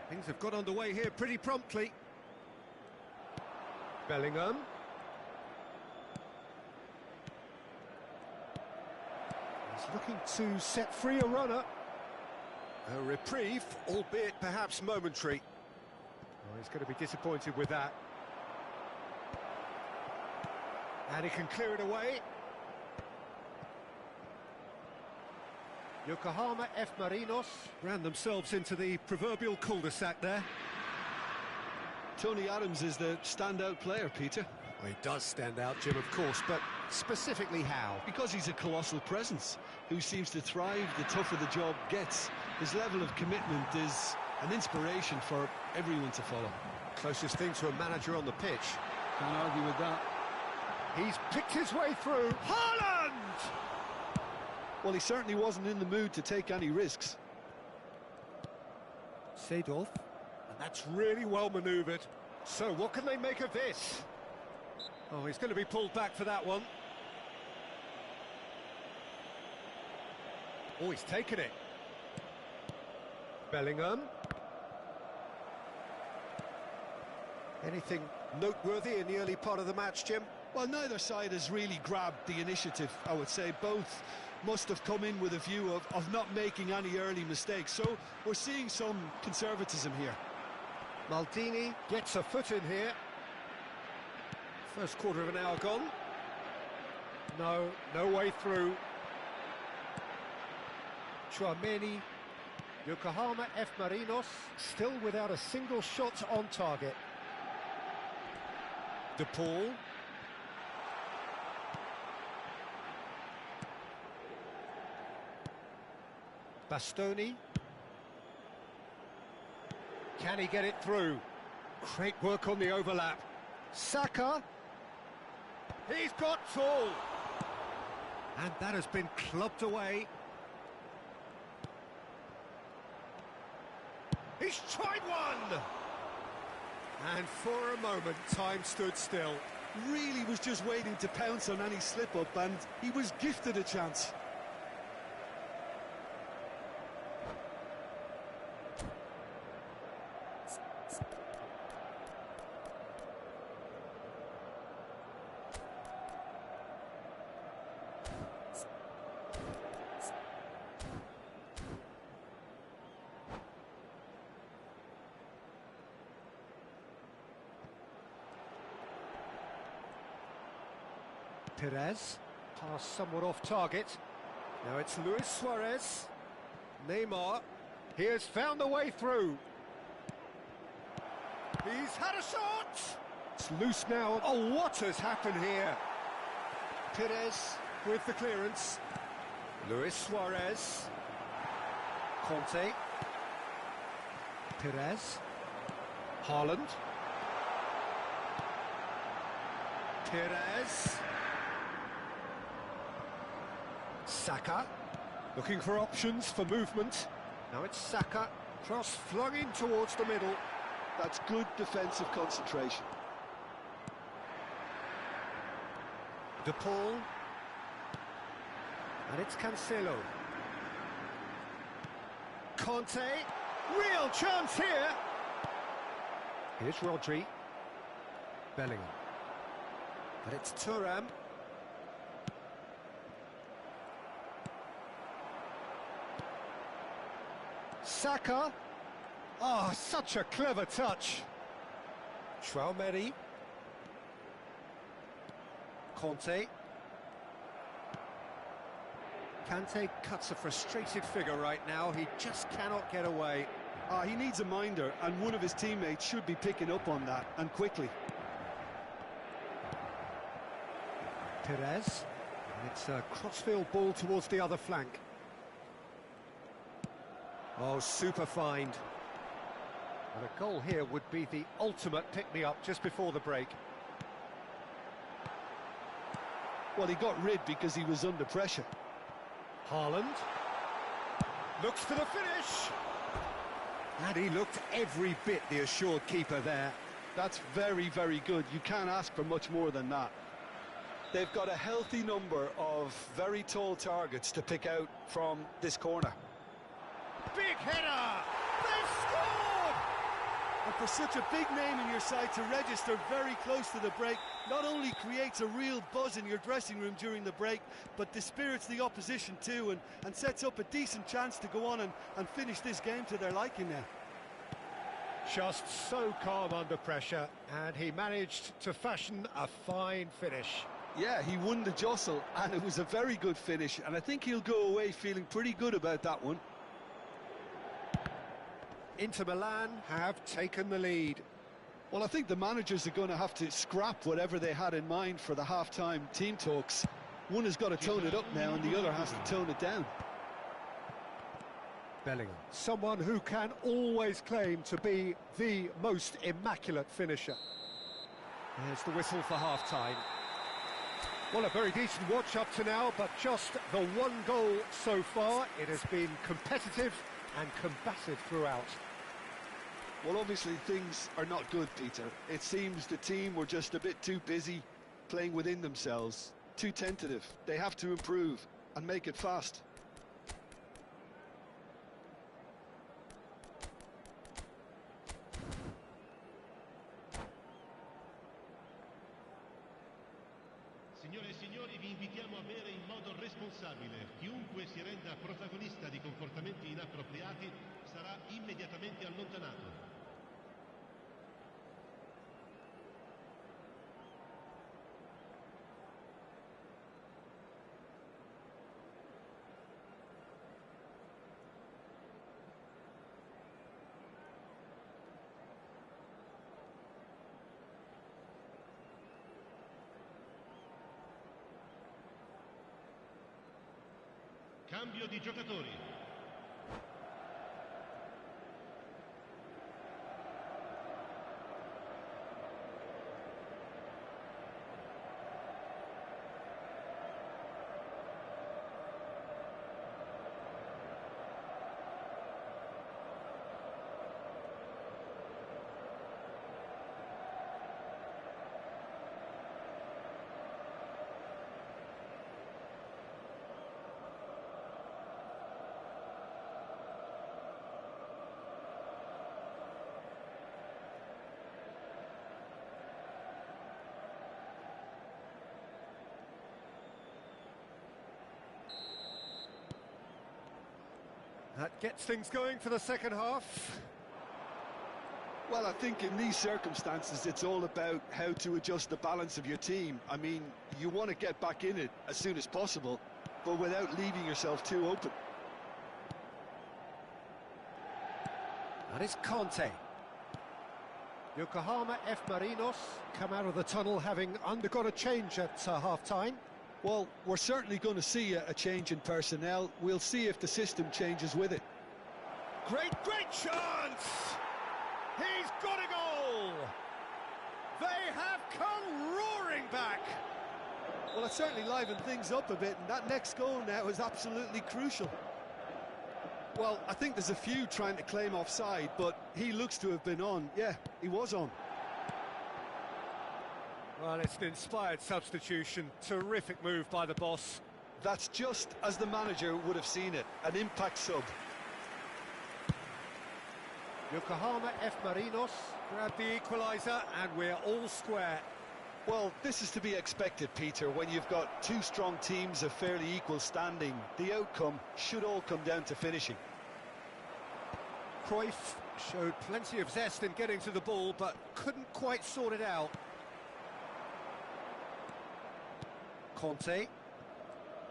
Speaker 1: Things have got underway here pretty promptly. Bellingham. He's looking to set free a runner. A reprieve, albeit perhaps momentary. Oh, he's going to be disappointed with that. And he can clear it away. Yokohama F. Marinos ran themselves into the proverbial cul-de-sac there.
Speaker 2: Tony Adams is the standout player, Peter.
Speaker 1: Well, he does stand out, Jim, of course, but specifically how?
Speaker 2: Because he's a colossal presence who seems to thrive the tougher the job gets. His level of commitment is an inspiration for everyone to follow.
Speaker 1: Closest thing to a manager on the pitch.
Speaker 2: Can't argue with that.
Speaker 1: He's picked his way through. Haaland!
Speaker 2: Well, he certainly wasn't in the mood to take any risks.
Speaker 1: Seedorf, and that's really well manoeuvred. So what can they make of this? Oh, he's going to be pulled back for that one. Oh, he's taken it. Bellingham. Anything noteworthy in the early part of the match, Jim?
Speaker 2: Well, neither side has really grabbed the initiative, I would say. Both must have come in with a view of not making any early mistakes. So we're seeing some conservatism here.
Speaker 1: Maldini gets a foot in here. First quarter of an hour gone. No way through. Chouameni. Yokohama F. Marinos still without a single shot on target. De Paul. Bastoni. Can he get it through? Great work on the overlap. Saka. He's got tall. And that has been clubbed away. He's tried one! And for a moment, time stood still.
Speaker 2: Really was just waiting to pounce on any slip-up, and he was gifted a chance.
Speaker 1: Perez, pass somewhat off target. Now it's Luis Suarez. Neymar, he has found a way through. He's had a shot! It's loose now. Oh, what has happened here? Perez with the clearance. Luis Suarez. Conte. Perez. Haaland. Perez. Saka, looking for options for movement. Now it's Saka, cross flung in towards the middle.
Speaker 2: That's good defensive concentration.
Speaker 1: De Paul. And it's Cancelo. Conte, real chance here. Here's Rodri. Bellingham. But it's Thuram. Saka. Oh, such a clever touch. Chouameni. Conte. Kante cuts a frustrated figure right now. He just cannot get away.
Speaker 2: He needs a minder, and one of his teammates should be picking up on that, and quickly.
Speaker 1: Perez. And it's a crossfield ball towards the other flank. Oh, super find. And a goal here would be the ultimate pick-me-up just before the break.
Speaker 2: Well, he got rid because he was under pressure.
Speaker 1: Haaland looks for the finish. And he looked every bit the assured keeper there.
Speaker 2: That's very, very good. You can't ask for much more than that. They've got a healthy number of very tall targets to pick out from this corner.
Speaker 3: Big header! They've scored!
Speaker 2: And for such a big name in your side to register very close to the break, not only creates a real buzz in your dressing room during the break, but dispirits the opposition too, and sets up a decent chance to go on and finish this game to their liking now.
Speaker 1: Just so calm under pressure, and he managed to fashion a fine finish.
Speaker 2: Yeah, he won the jostle, and it was a very good finish, and I think he'll go away feeling pretty good about that one.
Speaker 1: Inter Milan have taken the lead.
Speaker 2: Well, I think the managers are going to have to scrap whatever they had in mind for the half-time team talks. One has got to tone it up now, and the other has to tone it down.
Speaker 1: Bellingham, someone who can always claim to be the most immaculate finisher. There's the whistle for half-time. Well, a very decent watch up to now, but just the one goal so far. It has been competitive and combative throughout.
Speaker 2: Well, obviously things are not good, Peter. It seems the team were just a bit too busy playing within themselves, too tentative. They have to improve and make it fast.
Speaker 4: Signore e signori, vi invitiamo a bere in modo responsabile. Chiunque si renda protagonista di comportamenti inappropriati sarà immediatamente allontanato. Cambio di giocatori.
Speaker 1: That gets things going for the second half.
Speaker 2: Well, I think in these circumstances, it's all about how to adjust the balance of your team. I mean, you want to get back in it as soon as possible, but without leaving yourself too open.
Speaker 1: That is Conte. Yokohama F. Marinos come out of the tunnel having undergone a change at half-time.
Speaker 2: Well, we're certainly going to see a change in personnel. We'll see if the system changes with it.
Speaker 3: Great chance! He's got a goal! They have come roaring back!
Speaker 2: Well, it certainly livened things up a bit, and that next goal now is absolutely crucial. Well, I think there's a few trying to claim offside, but he looks to have been on. Yeah, he was on.
Speaker 1: Well, it's an inspired substitution. Terrific move by the boss.
Speaker 2: That's just as the manager would have seen it, an impact sub.
Speaker 1: Yokohama F. Marinos grabbed the equaliser, and we're all square.
Speaker 2: Well, this is to be expected, Peter, when you've got two strong teams of fairly equal standing. The outcome should all come down to finishing.
Speaker 1: Cruyff showed plenty of zest in getting to the ball, but couldn't quite sort it out. Conte.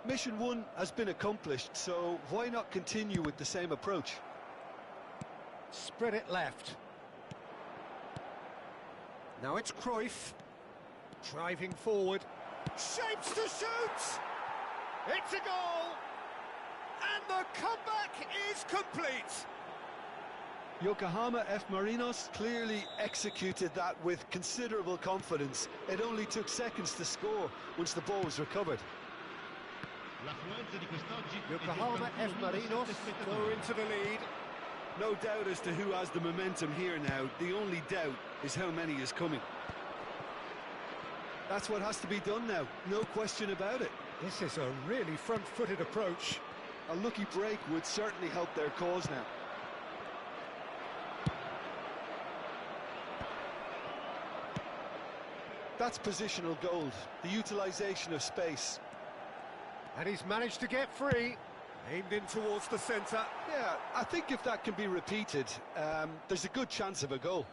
Speaker 2: Mission 1 has been accomplished, so why not continue with the same approach?
Speaker 1: Spread it left. Now it's Cruyff. Driving forward.
Speaker 3: Shapes to shoot! It's a goal! And the comeback is complete!
Speaker 2: Yokohama F. Marinos clearly executed that with considerable confidence. It only took seconds to score once the ball was recovered.
Speaker 1: Yokohama F. Marinos go into the lead.
Speaker 2: No doubt as to who has the momentum here now. The only doubt is how many is coming. That's what has to be done now, no question about it.
Speaker 1: This is a really front-footed approach.
Speaker 2: A lucky break would certainly help their cause now. That's positional gold, the utilisation of space.
Speaker 1: And he's managed to get free. Aimed in towards the centre.
Speaker 2: Yeah, I think if that can be repeated, there's a good chance of a goal.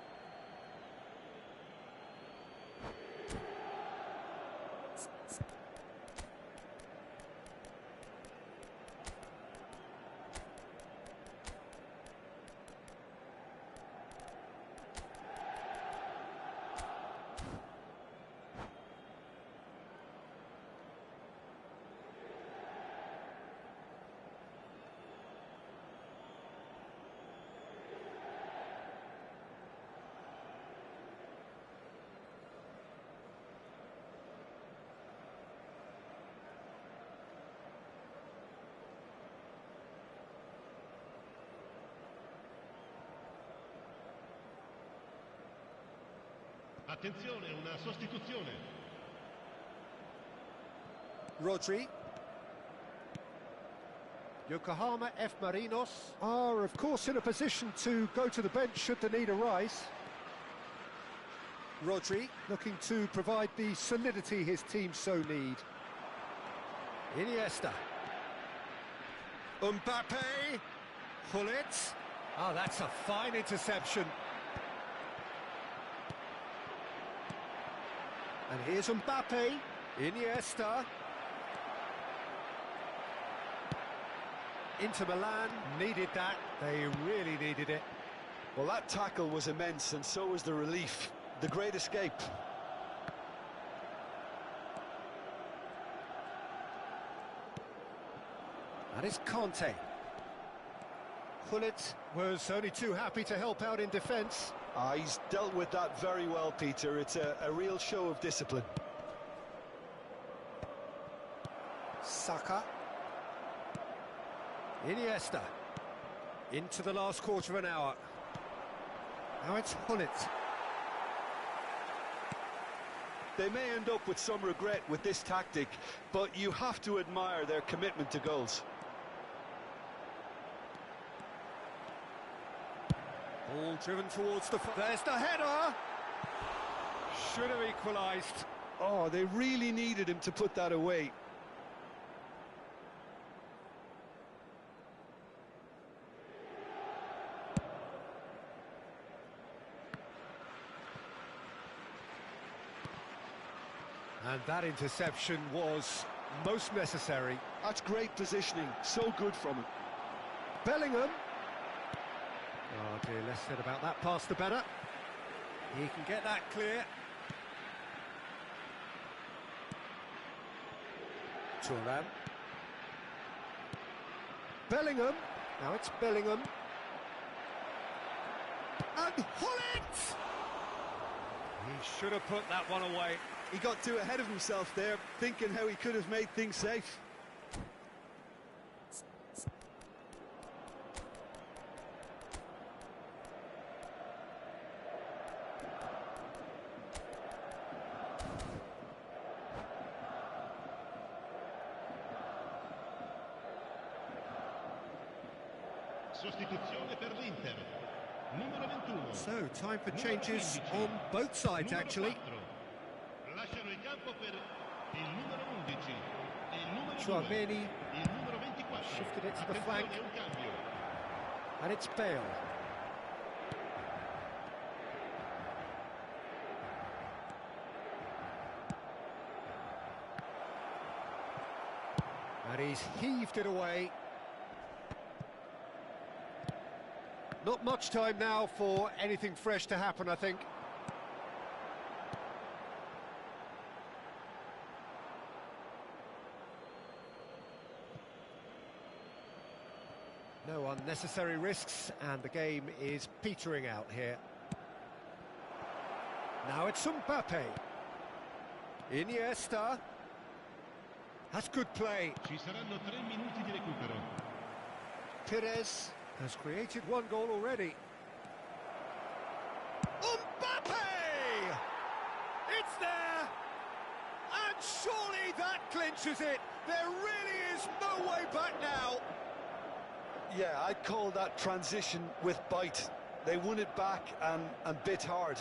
Speaker 4: Attenzione, una sostituzione.
Speaker 1: Rodri. Yokohama F. Marinos are, of course, in a position to go to the bench should the need arise. Rodri looking to provide the solidity his team so need. Iniesta. Mbappe. Gullit. Oh, that's a fine interception. And here's Mbappe. Iniesta. Inter Milan needed that. They really needed it.
Speaker 2: Well, that tackle was immense, and so was the relief. The great escape.
Speaker 1: That is Conte. Gullit was only too happy to help out in defence.
Speaker 2: He's dealt with that very well, Peter. It's a real show of discipline.
Speaker 1: Saka. Iniesta. Into the last quarter of an hour. Now it's Gullit.
Speaker 2: They may end up with some regret with this tactic, but you have to admire their commitment to goals.
Speaker 1: Ball driven towards the... There's the header! Should have equalised.
Speaker 2: Oh, they really needed him to put that away.
Speaker 1: And that interception was most necessary.
Speaker 2: That's great positioning, so good from him.
Speaker 1: Bellingham. Oh dear, less said about that pass the better. He can get that clear. Thuram. Bellingham. Now it's Bellingham. And Gullit! He should have put that one away.
Speaker 2: He got too ahead of himself there, thinking how he could have made things safe.
Speaker 4: Sostituzione per l'Inter. Numero 21.
Speaker 1: So, time for changes on both sides, actually.
Speaker 4: Lasciano il campo per il numero 11 e il numero 2.
Speaker 1: Chouameni
Speaker 4: Il numero 24.
Speaker 1: shifted it to the flank.
Speaker 4: Attenzione, un cambio.
Speaker 1: And it's Bale. And he's heaved it away. Not much time now for anything fresh to happen, I think. No Unnecessary risks, and the game is petering out here. Now it's Mbappe. Iniesta. That's good play.
Speaker 4: Ci saranno 3 minuti di recupero.
Speaker 1: Perez has created one goal already.
Speaker 3: Mbappe! It's there! And surely that clinches it. There really is no way back now.
Speaker 2: Yeah, I'd call that transition with bite. They won it back and bit hard.